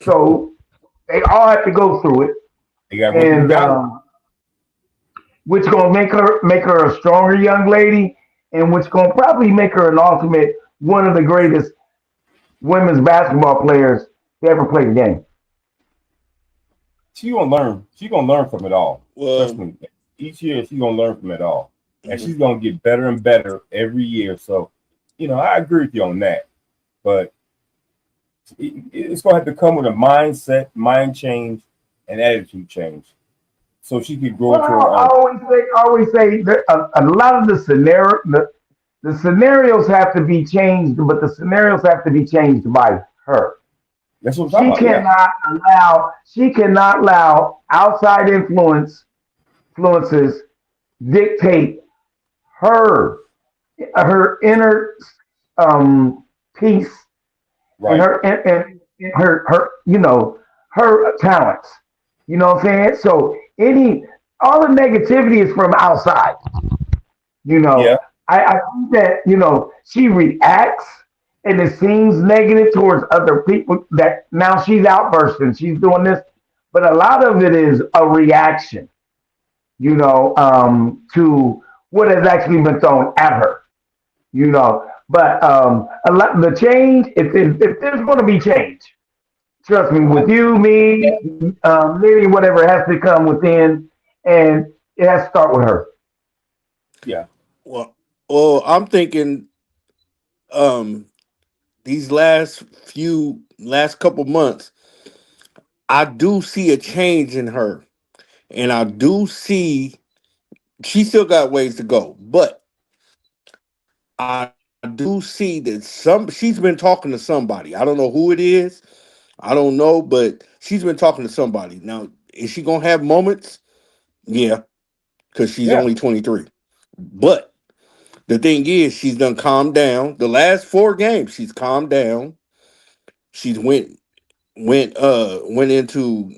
So they all have to go through it. And which gonna make her a stronger young lady, and which gonna probably make her an ultimate one of the greatest women's basketball players to ever play the game. She's gonna learn. She's gonna learn from it all. Well, trust me. Each year she's gonna learn from it all, and she's gonna get better and better every year. So, I agree with you on that. But it's gonna have to come with a mindset, mind change, and attitude change, so she could grow into her own. I always say that a lot of the scenarios have to be changed, but the scenarios have to be changed by her. That's what I'm talking about. She cannot allow outside influences dictate her inner peace and Right. and her her talents. You know what I'm saying? So all the negativity is from outside. You Yeah. know, I think that she reacts and it seems negative towards other people that now she's outbursting, she's doing this, but a lot of it is a reaction, to what has actually been thrown at her. But a lot the change, if there's going to be change, trust me, with you, me, Lily, whatever, it has to come within, and it has to start with her. Yeah. Well, well, I'm thinking um these last couple months, I do see a change in her, and I do see she still got ways to go, but I do see that she's been talking to somebody. I don't know who it is. I don't know, but she's been talking to somebody. Now, is she gonna have moments? Yeah, because she's Yeah. only 23. But the thing is, she's done calmed down. The last 4 games, she's calmed down. She's went into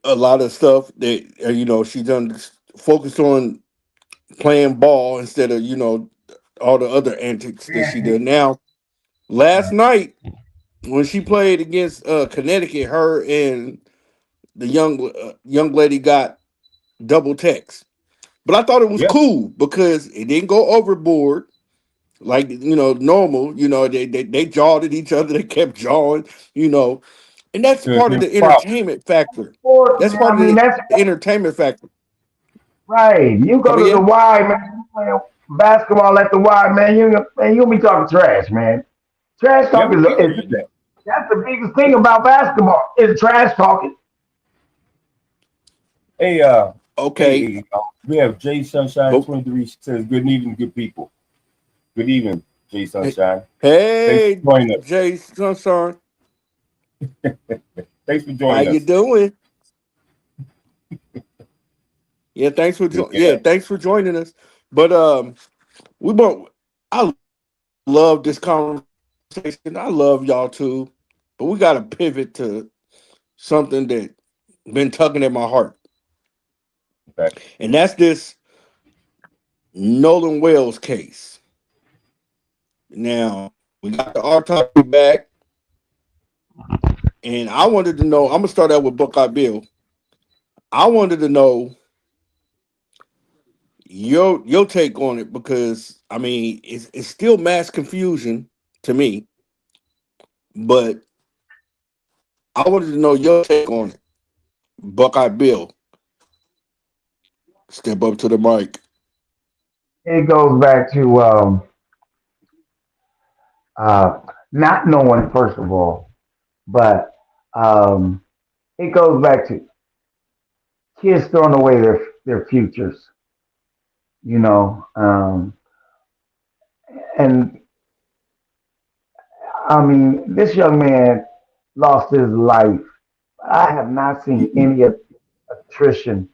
a lot of stuff that she done focused on playing ball instead of all the other antics that she did. Now, last night when she played against Connecticut, her and the young lady got double text. But I thought it was Yeah. cool because it didn't go overboard like normal. They jawed at each other. They kept jawing. You know, and that's There's part of no the problem. entertainment factor. Sports, That's man. part I of mean, the that's entertainment factor. right. You go Come to the again? Y, man. You play basketball at the Y, man. You'll be talking trash, man. Trash Yeah, talk we can use that. that's the biggest thing about basketball is trash talking. Hey, Okay, we have Jay Sunshine but 23 says, "Good evening, good people. Good evening, Jay hey, Sunshine. Thanks hey, for joining us. Jay Sunshine, Thanks for how joining you us. doing? Good. Yeah, Yeah. thanks for joining us. But we want I love this conversation. I love y'all too. But we got to pivot to something that been tugging at my heart, Okay. and that's this Nolan Wells case. Now we got the autopsy back, and I wanted to know. I'm gonna start out with Buckeye Bill. I wanted to know your take on it because I mean it's still mass confusion to me, but I wanted to know your take on it. Buckeye Bill, step up to the mic. It goes back to uh, not knowing, first of all, but um, it goes back to kids throwing away their futures, you know. And I mean, this young man lost his life. I have not seen any attrition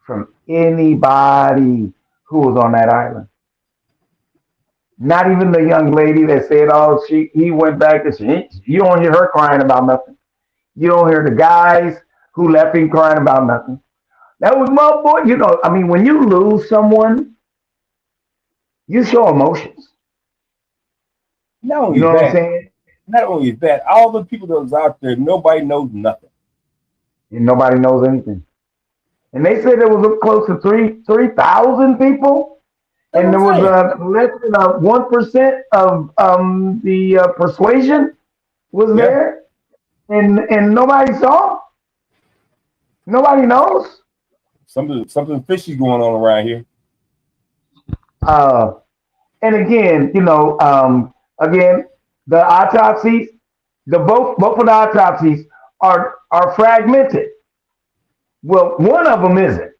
from anybody who was on that island. Not even the young lady that said, "Oh, he went back." And you don't hear her crying about nothing. You don't hear the guys who left him crying about nothing. That was my boy. I mean, when you lose someone, you show emotions. Not You only know what I'm that, saying? all the people that was out there, nobody knows nothing. And nobody knows anything. And they said there was close to 3,000 people, That's and what there I'm was saying. less than 1% of the persuasion was Yeah. there, and nobody saw. Nobody knows. Something fishy going on around here. Uh, and again, again, the autopsies, both of the autopsies are fragmented. Well, one of them isn't,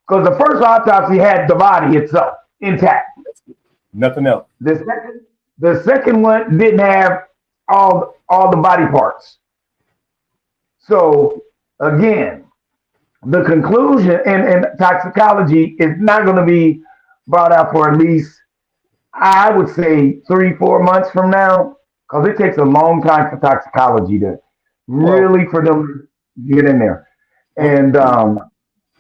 because the first autopsy had the body itself intact. Nothing else. The second one didn't have all the body parts. So again, the conclusion and toxicology is not going to be brought out for at least I would say 3, 4 months from now, because it takes a long time for toxicology to Well, really for them to get in there. what And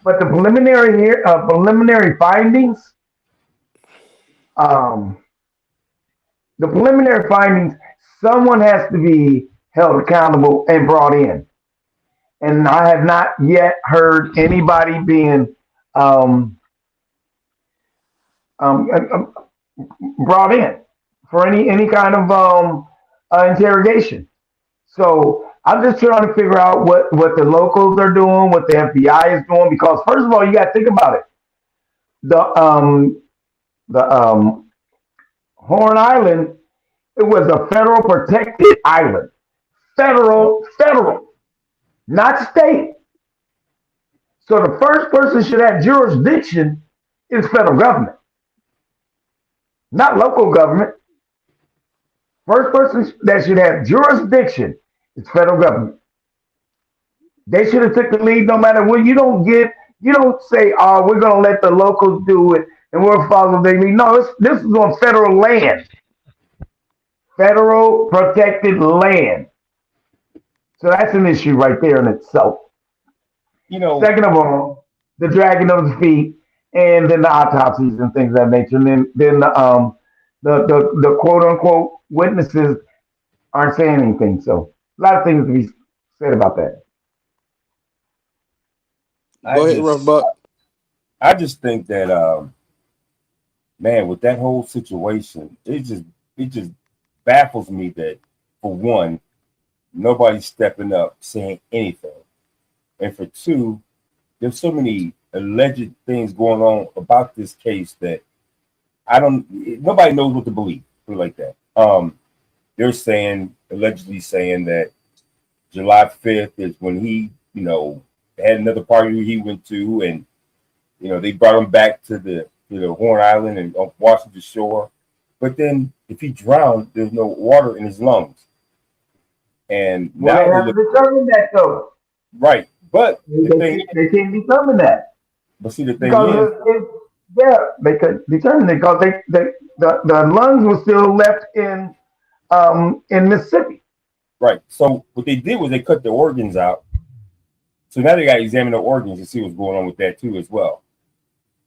but preliminary findings, um, the preliminary findings, someone has to be held accountable and brought in. And I have not yet heard anybody being um, um, brought in for any kind of interrogation. So I'm just trying to figure out what the locals are doing, what the FBI is doing, because first of all, you got to think about it. The Horn Island, it was a federal protected island, federal, not state. So the first person should have jurisdiction is federal government, not local government. First person that should have jurisdiction is federal government. They should have took the lead no matter what. You don't say, oh, we're going to let the locals do it and we'll follow their lead. No, this is on federal land, federal protected land. So that's an issue right there in itself. you know, Second of all, the dragging of the feet and then the autopsies and things of that nature. And then the quote unquote witnesses aren't saying anything. So a lot of things to be said about that. I Go ahead, Rough just Buck. I just think that man, with that whole situation, it just baffles me that for one, nobody's stepping up saying anything. And for two, there's so many alleged things going on about this case that nobody knows what to believe, put it like that. They're allegedly saying that July 5th is when he, had another party he went to, and they brought him back to the Horn Island and off Washington Shore. But then if he drowned, there's no water in his lungs. And Well, they now have to determine that though. right. But the thing They can't determine that. but see the thing Because is yeah, they could determine it because the lungs were still left in Mississippi. right. So what they did was they cut the organs out. So now they got to examine the organs to see what's going on with that too as well.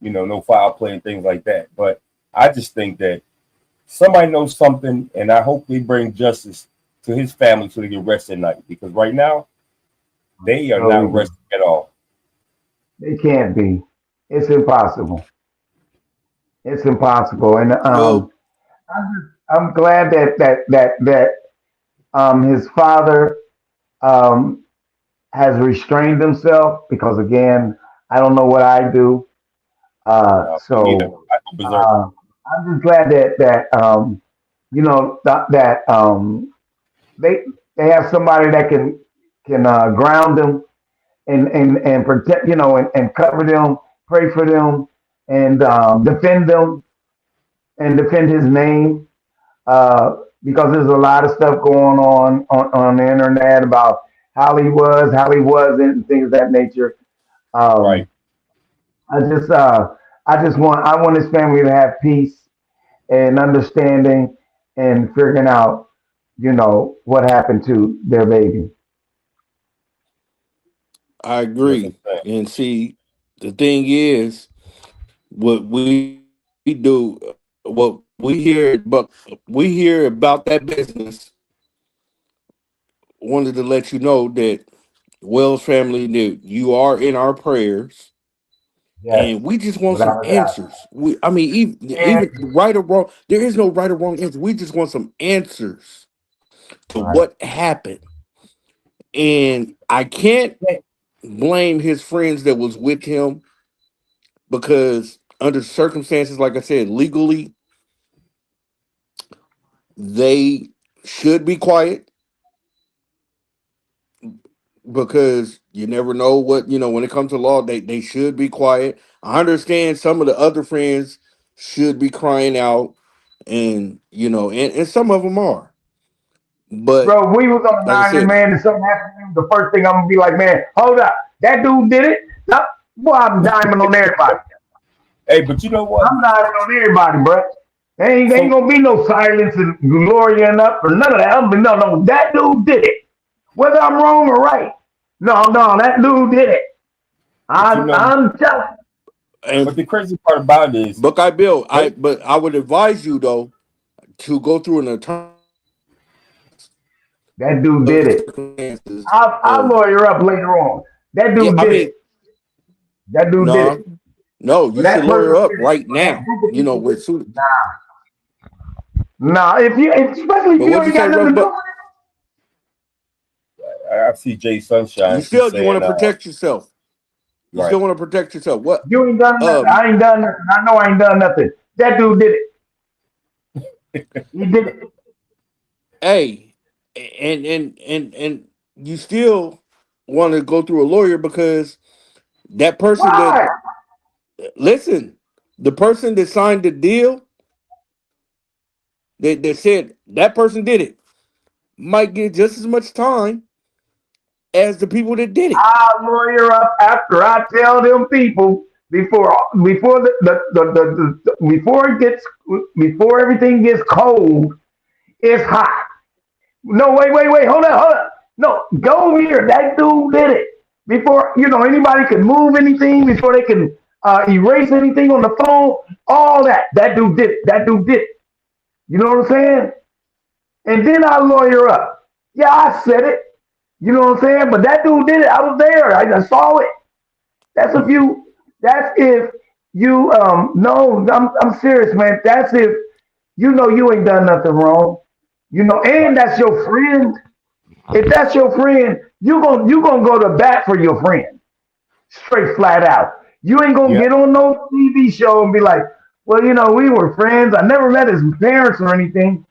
No foul play and things like that. But I just think that somebody knows something, and I hope they bring justice to his family so they can rest at night. Because right now, they are not resting at all. They can't be. It's impossible. It's impossible. And Well, I'm glad that his father has restrained himself because again, I don't know what I do. Neither. So I go berserk. I'm just glad that they have somebody that can ground them and protect and cover them, pray for them, and defend them and defend his name because there's a lot of stuff going on the internet about how he was, how he wasn't, and things of that nature. Right. I want his family to have peace and understanding and figuring out, what happened to their baby. I That's what agree. I'm saying. And see, the thing is, what we do, what we hear about that business. Wanted to let you know that Wells family, that you are in our prayers, Yes, and we just want some without a doubt. answers. I mean, even And right or wrong, there is no right or wrong answer. We just want some answers to right. what happened, and I can't blame his friends that was with him because under circumstances, like I said, legally they should be quiet because you never know what when it comes to law. They should be quiet. I understand some of the other friends should be crying out, and and some of them are, but bro, if we was on an like I island, said, man, and something happened to him, the first thing I'm gonna be like, man, hold up, that dude did it. No, boy, I'm diamond on everybody. Hey, but you know what? I'm diamond on everybody, bro. Ain't So gonna be no silence and glorying up or none of that. No, that dude did it. Whether I'm wrong or right. No, that dude did it. but you know, I'm telling. but And the crazy part about it is Buckeye Bill, they but I would advise you though to go through an attorney That dude of did the it. circumstances I'll of lawyer up later on. That yeah. dude I did mean, it. That dude did no, it. no, But you should that lawyer person up did it. right But that now. group of You know, people did with it. suit. Nah. Especially if But you what'd you ain't say, got nothing Rough to do Buck? with I see Jay You Sunshine. She's still you want saying, to protect yourself. You still right. want to protect yourself. What? it. You ain't done nothing. Um. I ain't done nothing. I know I ain't done nothing. That dude did it. He did it. Hey, and you still want to go through a lawyer because that person that Why? listen, the person that signed the deal that said that person did it might get just as much time as the people that did it. I'll lawyer up after I tell them people before before it gets before everything gets cold, it's hot. No, wait, hold up. No, go here. That dude did it before anybody can move anything, before they can erase anything on the phone. All that. That dude did it. That dude did it. You know what I'm saying? And then I lawyer up. Yeah, I said it. You know what I'm saying? But that dude did it. I was there. I saw it. That's if you. That's if you. No, I'm serious, man. That's if you ain't done nothing wrong. And Right. that's your friend. If that's your friend, you gonna go to bat for your friend, straight flat out. You ain't gonna Yeah. get on no TV show and be like, well, we were friends. I never met his parents or anything.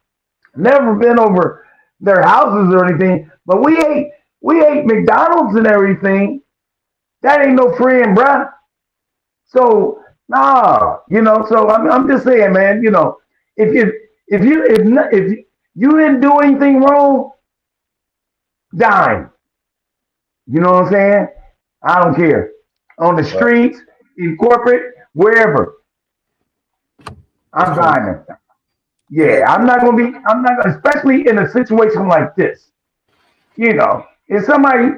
Never been over their houses or anything. But we ate McDonald's and everything. That ain't no friend, bruh. So nah, So I'm just saying, man. If you if you didn't do anything wrong, dime. You know what I'm saying? I don't care. On the Well, streets, in corporate, wherever, it's I'm gonna diming. Yeah, Well, I'm not gonna, especially in a situation like this. If somebody,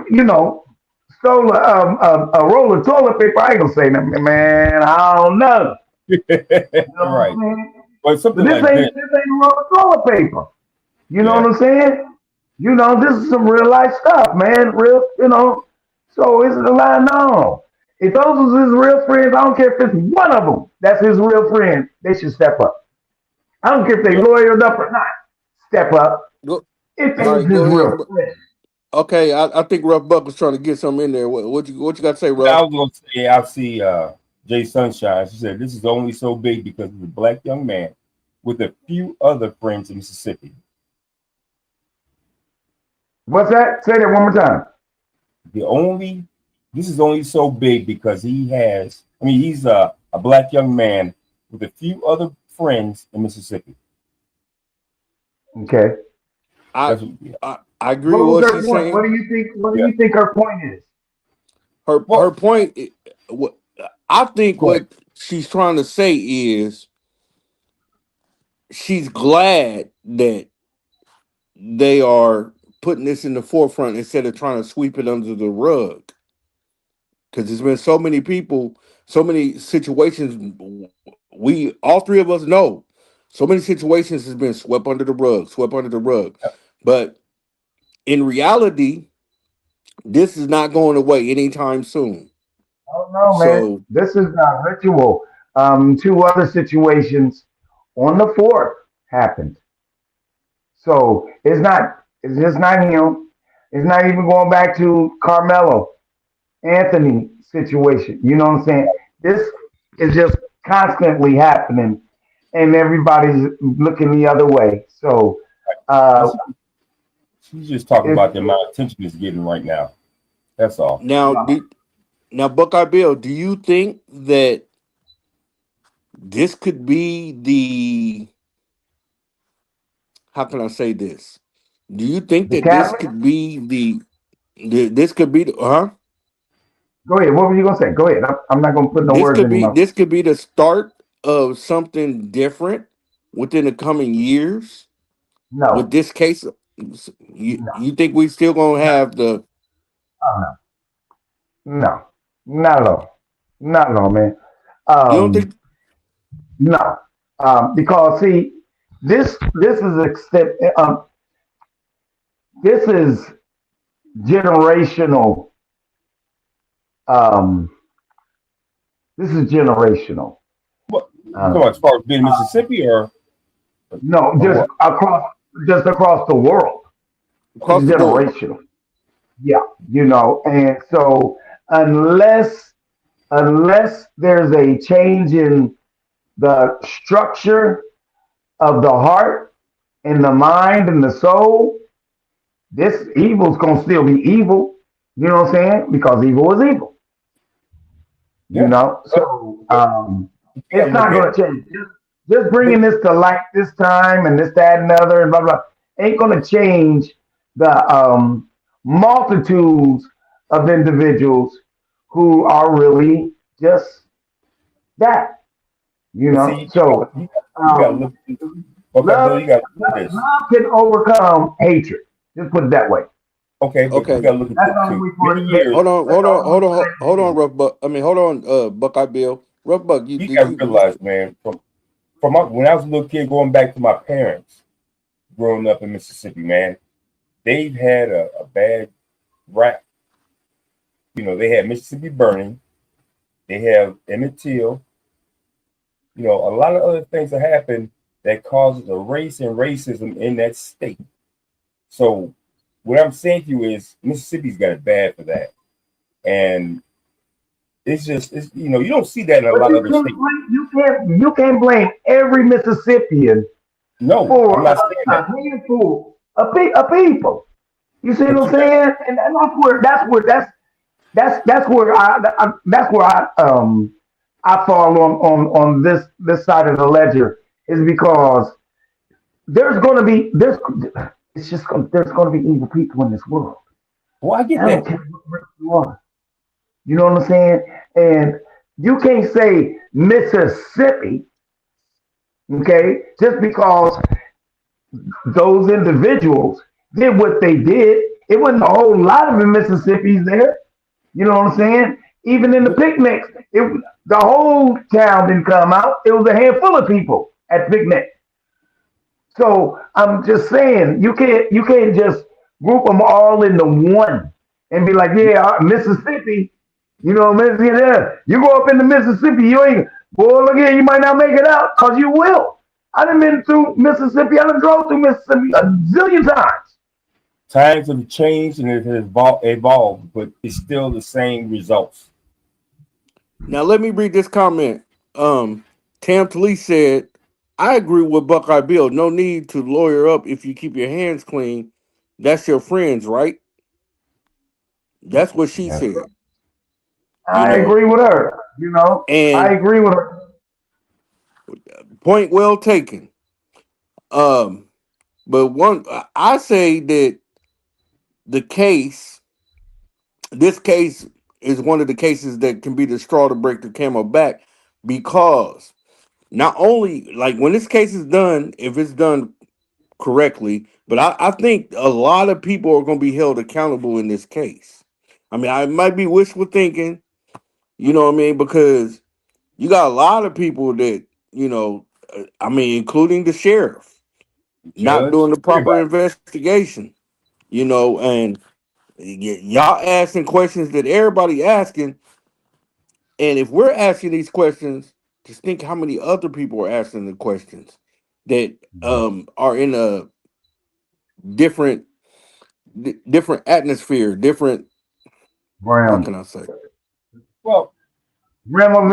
stole a roll of toilet paper, I ain't gonna say nothing, man. I don't know. You know what right. I'm saying? But But something this like ain't this, this ain't a roll of toilet paper. You know what yeah. I'm saying? This is some real life stuff, man. Real, So it's the line on. If those was his real friends, I don't care if it's one of them that's his real friend, they should step up. I don't care if they Yeah. lawyered up or not. Step up. go, If they all was right, his go real ahead. friend. Okay, I think Rough Buck was trying to get something in there. What you got to say, I Rough? was gonna say I see Jay Sunshine. She said this is only so big because of a black young man with a few other friends in Mississippi. What's that? Say that one more time. The only this is only so big because he's a black young man with a few other friends in Mississippi. Okay. I That's what, yeah. I agree What with was what her she's point? What saying. do you think? What do Yeah. you think her point is? Her Well, point. What I think go ahead. what she's trying to say is she's glad that they are putting this in the forefront instead of trying to sweep it under the rug. Because there's been so many people, so many situations. We all three of us know so many situations has been swept under the rug, swept under the rug. But in reality, this is not going away anytime soon. I don't know, man. So This is ritual. Two other situations on the fourth happened. So it's just not him. It's not even going back to Carmelo Anthony situation. You know what I'm saying? This is just constantly happening and everybody's looking the other way. So uh She's she's just talking it's about the amount of attention it's getting right now. That's all. now, now, Buckeye Bill, do you think that this could be the? How can I say this? Do you think the that this Catholic. could be this could be the, huh? Go ahead. What were you gonna say? Go ahead. I'm not gonna put no words in your mouth. This could be the start of something different within the coming years with No, this case? no, You think we still gonna no, have the? no, no, not at all, not at all, man. You don't Um, think? no, because see, this is this is generational. Um, this is generational. What you talking Uh, about as far as being Mississippi no, or what? just across the world. It's Across the board. generational. Yeah, and so unless there's a change in the structure of the heart and the mind and the soul, this evil's gonna still be evil. You know what I'm saying? Because evil is evil. Yeah. Well, So you it's gotta look not at gonna change. Just bringing this to light this time and this, that, and the other, and blah blah, ain't gonna change the multitudes of individuals who are really just that. but see, So you gotta um, look at this. Okay, Bill, love you gotta look at this. love can overcome hatred. Just put it that way. Okay, but you Okay. gotta look at That's this the only too. way for Many it. years Hold on, Rough Buck. I mean, hold on, Buckeye Bill. Rough Buck, you you did gotta you? realize, man, when I was a little kid, going back to my parents growing up in Mississippi, man, they've had a bad rap. They had Mississippi Burning, they have Emmett Till, a lot of other things that happen that causes a race and racism in that state. So what I'm saying to you is Mississippi's got it bad for that. And you don't see that in a But lot of other states. you can't blame every Mississippian No, I'm for not saying a that. handful of people. You see But what you I'm got saying? And that's where I fall on this side of the ledger is because there's gonna be evil people in this world. well, I get I don't that. care what race you are. You know what I'm saying? And you can't say Mississippi, okay, just because those individuals did what they did. It wasn't a whole lot of the Mississippi's there. You know what I'm saying? Even in the picnics, the whole town didn't come out. It was a handful of people at picnic. So I'm just saying you can't just group them all into one and be like, yeah, Mississippi. Mississippi. Yeah. You go up into Mississippi, you ain't. Boy, look here, you might not make it out because you will. I done been through Mississippi. I done drove through Mississippi a zillion times. Times have changed and it has evolved, but it's still the same results. Now let me read this comment. Tam Talese said, "I agree with Buckeye Bill. No need to lawyer up if you keep your hands clean. That's your friends, right?" That's what she That's said. right. You I know, agree with her. I and agree with her. point well taken. Um, but I say that the case, this case is one of the cases that can be the straw to break the camel back because not only like when this case is done, if it's done correctly, but I think a lot of people are going to be held accountable in this case. I mean, I might be wishful thinking, you know what I mean, because you got a lot of people that, I mean, including the sheriff, The not judge, doing the proper everybody. investigation, and y'all asking questions that everybody asking. And if we're asking these questions, just think how many other people are asking the questions that are in a different different atmosphere, different, how Realm. can I say? Well, Realm of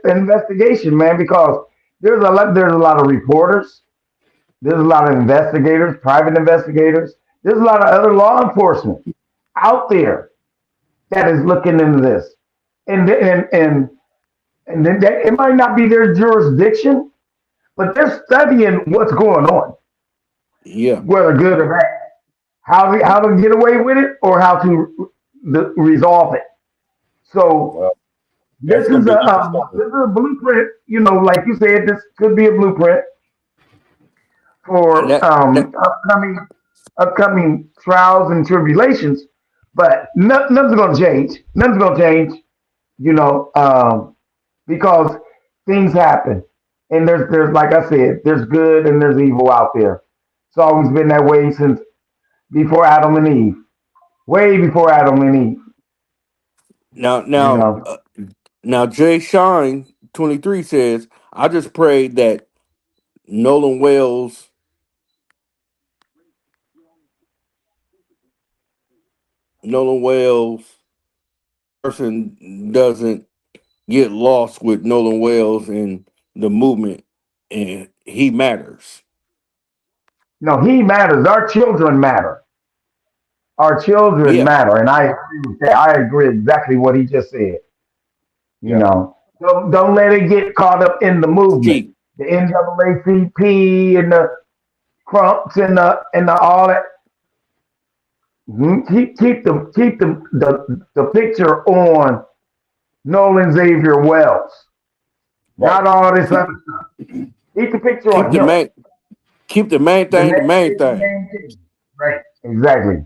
investigation, man, because there's a lot of reporters, there's a lot of investigators, private investigators, there's a lot of other law enforcement out there that is looking into this. And then it might not be their jurisdiction, but they're studying what's going on, Yeah. whether good or bad, how to get away with it or how to resolve it. So well, this that's gonna is be a an interesting. blueprint. Like you said, this could be a blueprint for that upcoming trials and tribulations, but nothing's gonna change. Nothing's gonna change, you know, because things happen, and there's like I said, there's good and there's evil out there. It's always been that way since before Adam and Eve, way before Adam and Eve. now You now know, uh, now Jay Shine 23 says, I just pray that Nolan Wells Nolan Wells person doesn't get lost with Nolan Wells and the movement, and he matters. no, he matters. Our children matter. Our children Yeah, matter, and I agree with that. I agree exactly what he just said. You Yeah. know, don't let it get caught up in the movement, Chief. the NAACP and the Crumps and the all that. Keep the picture on Nolan Xavier Wells, Right. not all this other stuff. Keep the picture Keep on the him. main keep the main The thing the name main is the thing. main thing. Right. Exactly.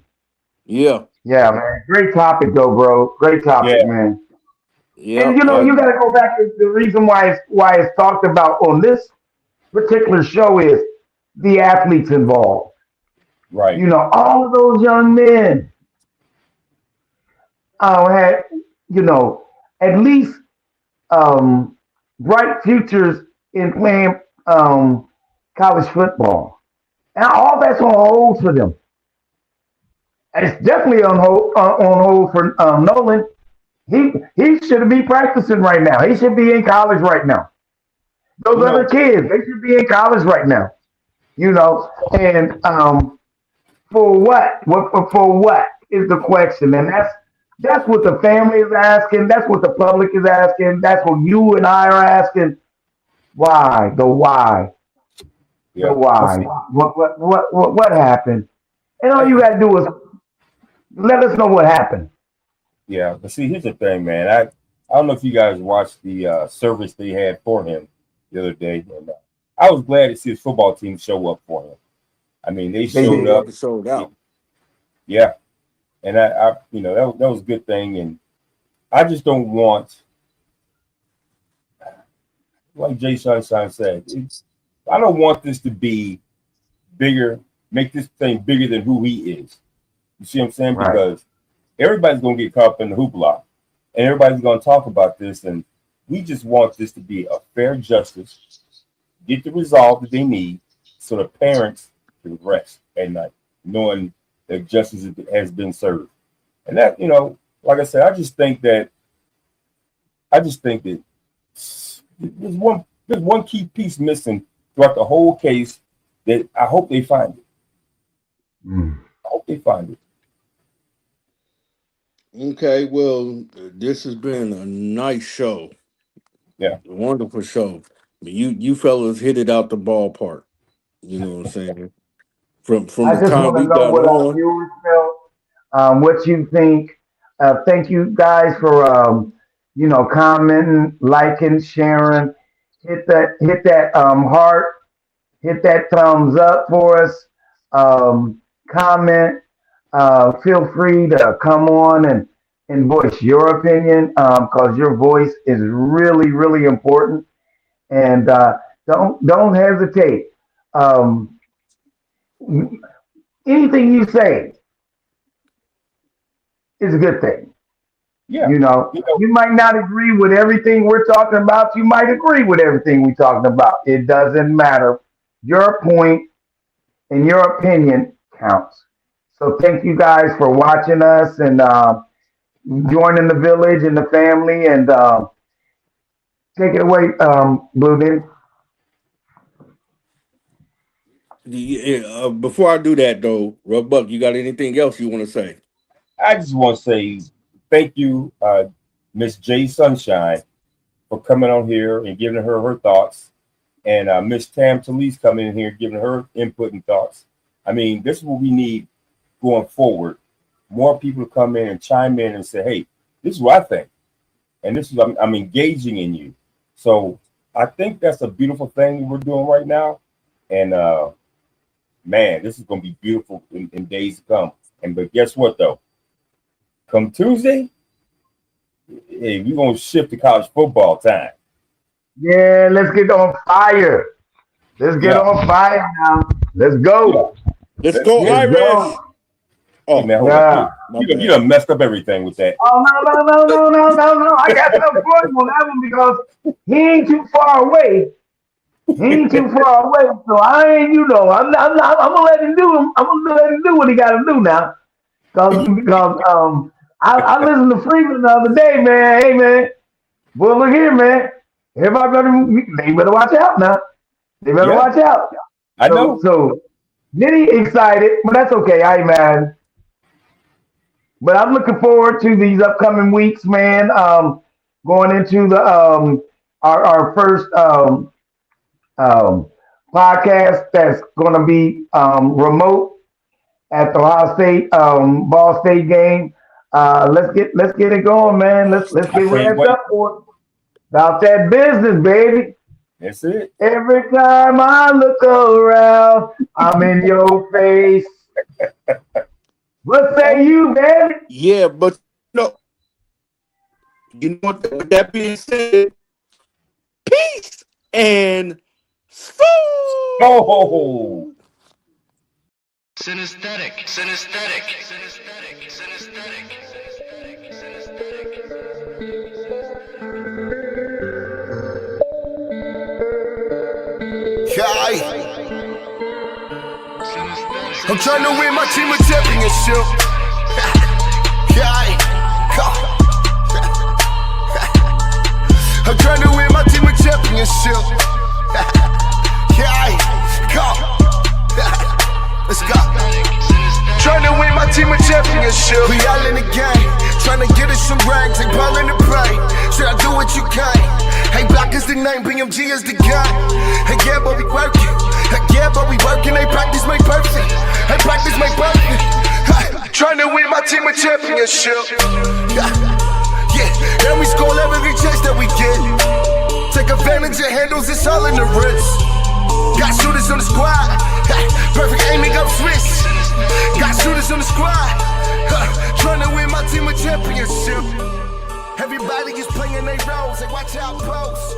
Yeah, Yeah, man. Great topic though, bro. Great topic, Yeah. man. And yeah. you know, you gotta go back to the reason why it's talked about on this particular show is the athletes involved. Right. You know, all of those young men had, you know, at least um, bright futures in playing college football. And all that's on hold for them. And it's definitely on hold for Nolan. He should be practicing right now. He should be in college right now. Those You other know, kids, they should be in college right now. You know, and for what? For what is the question? And that's what the family is asking. That's what the public is asking. That's what you and I are asking. Why? The why? The yeah. But why? see, What happened? And all I, you gotta do is let us know what happened. yeah. But see, here's the thing, man. I don't know if you guys watched the service they had for him the other day. And, I was glad to see his football team show up for him. I mean, they They showed did. up. Motherfucker sold out. Yeah. And you know, that was a good thing. And I just don't want, like Jay Sunshine said, I don't want this to be bigger, make this thing bigger than who he is. You see what I'm saying? Right. Because everybody's going to get caught up in the hoopla and everybody's going to talk about this. And we just want this to be a fair justice, get the resolve that they need so the parents can rest at night, knowing that justice has been served. And that, you know, like I said, I just think that there's one key piece missing throughout the whole case that I hope they find it. Mm. I hope they find it. Okay, well, this has been a nice show, Yeah. a wonderful show. You fellas hit it out the ballpark. You know what I'm saying? From I the just time want to we know got what our on, viewers felt, what you think. Thank you guys for commenting, liking, sharing. Hit that heart, hit that thumbs up for us. Comment. Feel free to come on and voice your opinion because your voice is really really important. And don't hesitate. Um, Anything you say is a good thing. Yeah. You know, You know, you might not agree with everything we're talking about. You might agree with everything we're talking about. It doesn't matter. Your point and your opinion counts. So thank you guys for watching us and joining the village and the family. And take it away, Blue Nitty. before I do that though, Rub Buck, you got anything else you want to say? I just want to say thank you, Miss J Sunshine, for coming on here and giving her thoughts, and Miss Tam Talise coming in here giving her input and thoughts. I mean, this is what we need going forward. More people to come in and chime in and say, "Hey, this is what I think," and this is I'm engaging in you. So I think that's a beautiful thing we're doing right now, and man, this is gonna be beautiful in days to come. But guess what though? Come Tuesday, hey, we're gonna shift to college football time. Yeah, let's get on fire. Let's get on fire now. Let's go. Let's go, Let's Irish. go. Oh man, hold on. You done messed up everything with that. Oh no! I got something for him on that one because he ain't too far away. He ain't too far away, so I ain't. You know, I'm gonna let him do him. I'm gonna let him do what he got to do now. Because I listened to Freeman the other day, man. Hey man, boy, look here, man. Everybody they better watch out now. They better watch out. I know. So Nitty excited, but that's okay. I ain't mad. But I'm looking forward to these upcoming weeks, man. Going into the our first podcast that's going to be remote at the Ohio State Ball State game. Let's get it going, man. Let's get ramped up for it. About that business, baby. That's it. Every time I look around, I'm in your face. What say you, baby? Yeah, but you know what? With that being said, peace and food. Oh. Synesthetic. I'm trying to win my team a championship. I'm trying to win my team a championship. Let's go. Trying to win my team a championship. We all in the game, trying to get us some ranks. Ain't ballin' to pray. Should I do what you can? Hey, Block is the name, BMG is the gun. Hey, yeah, but we working. Hey, yeah, but we working. They practice make perfect. Hey, practice make perfect. Trying to win my team a championship. Yeah, and we score every chance that we get. Take advantage of handles, it's all in the wrist. Got shooters on the squad. Perfect aiming up Swiss. Got shooters on the squad. Trying to win my team a championship. Everybody is playing their roles. Hey, watch out, pose.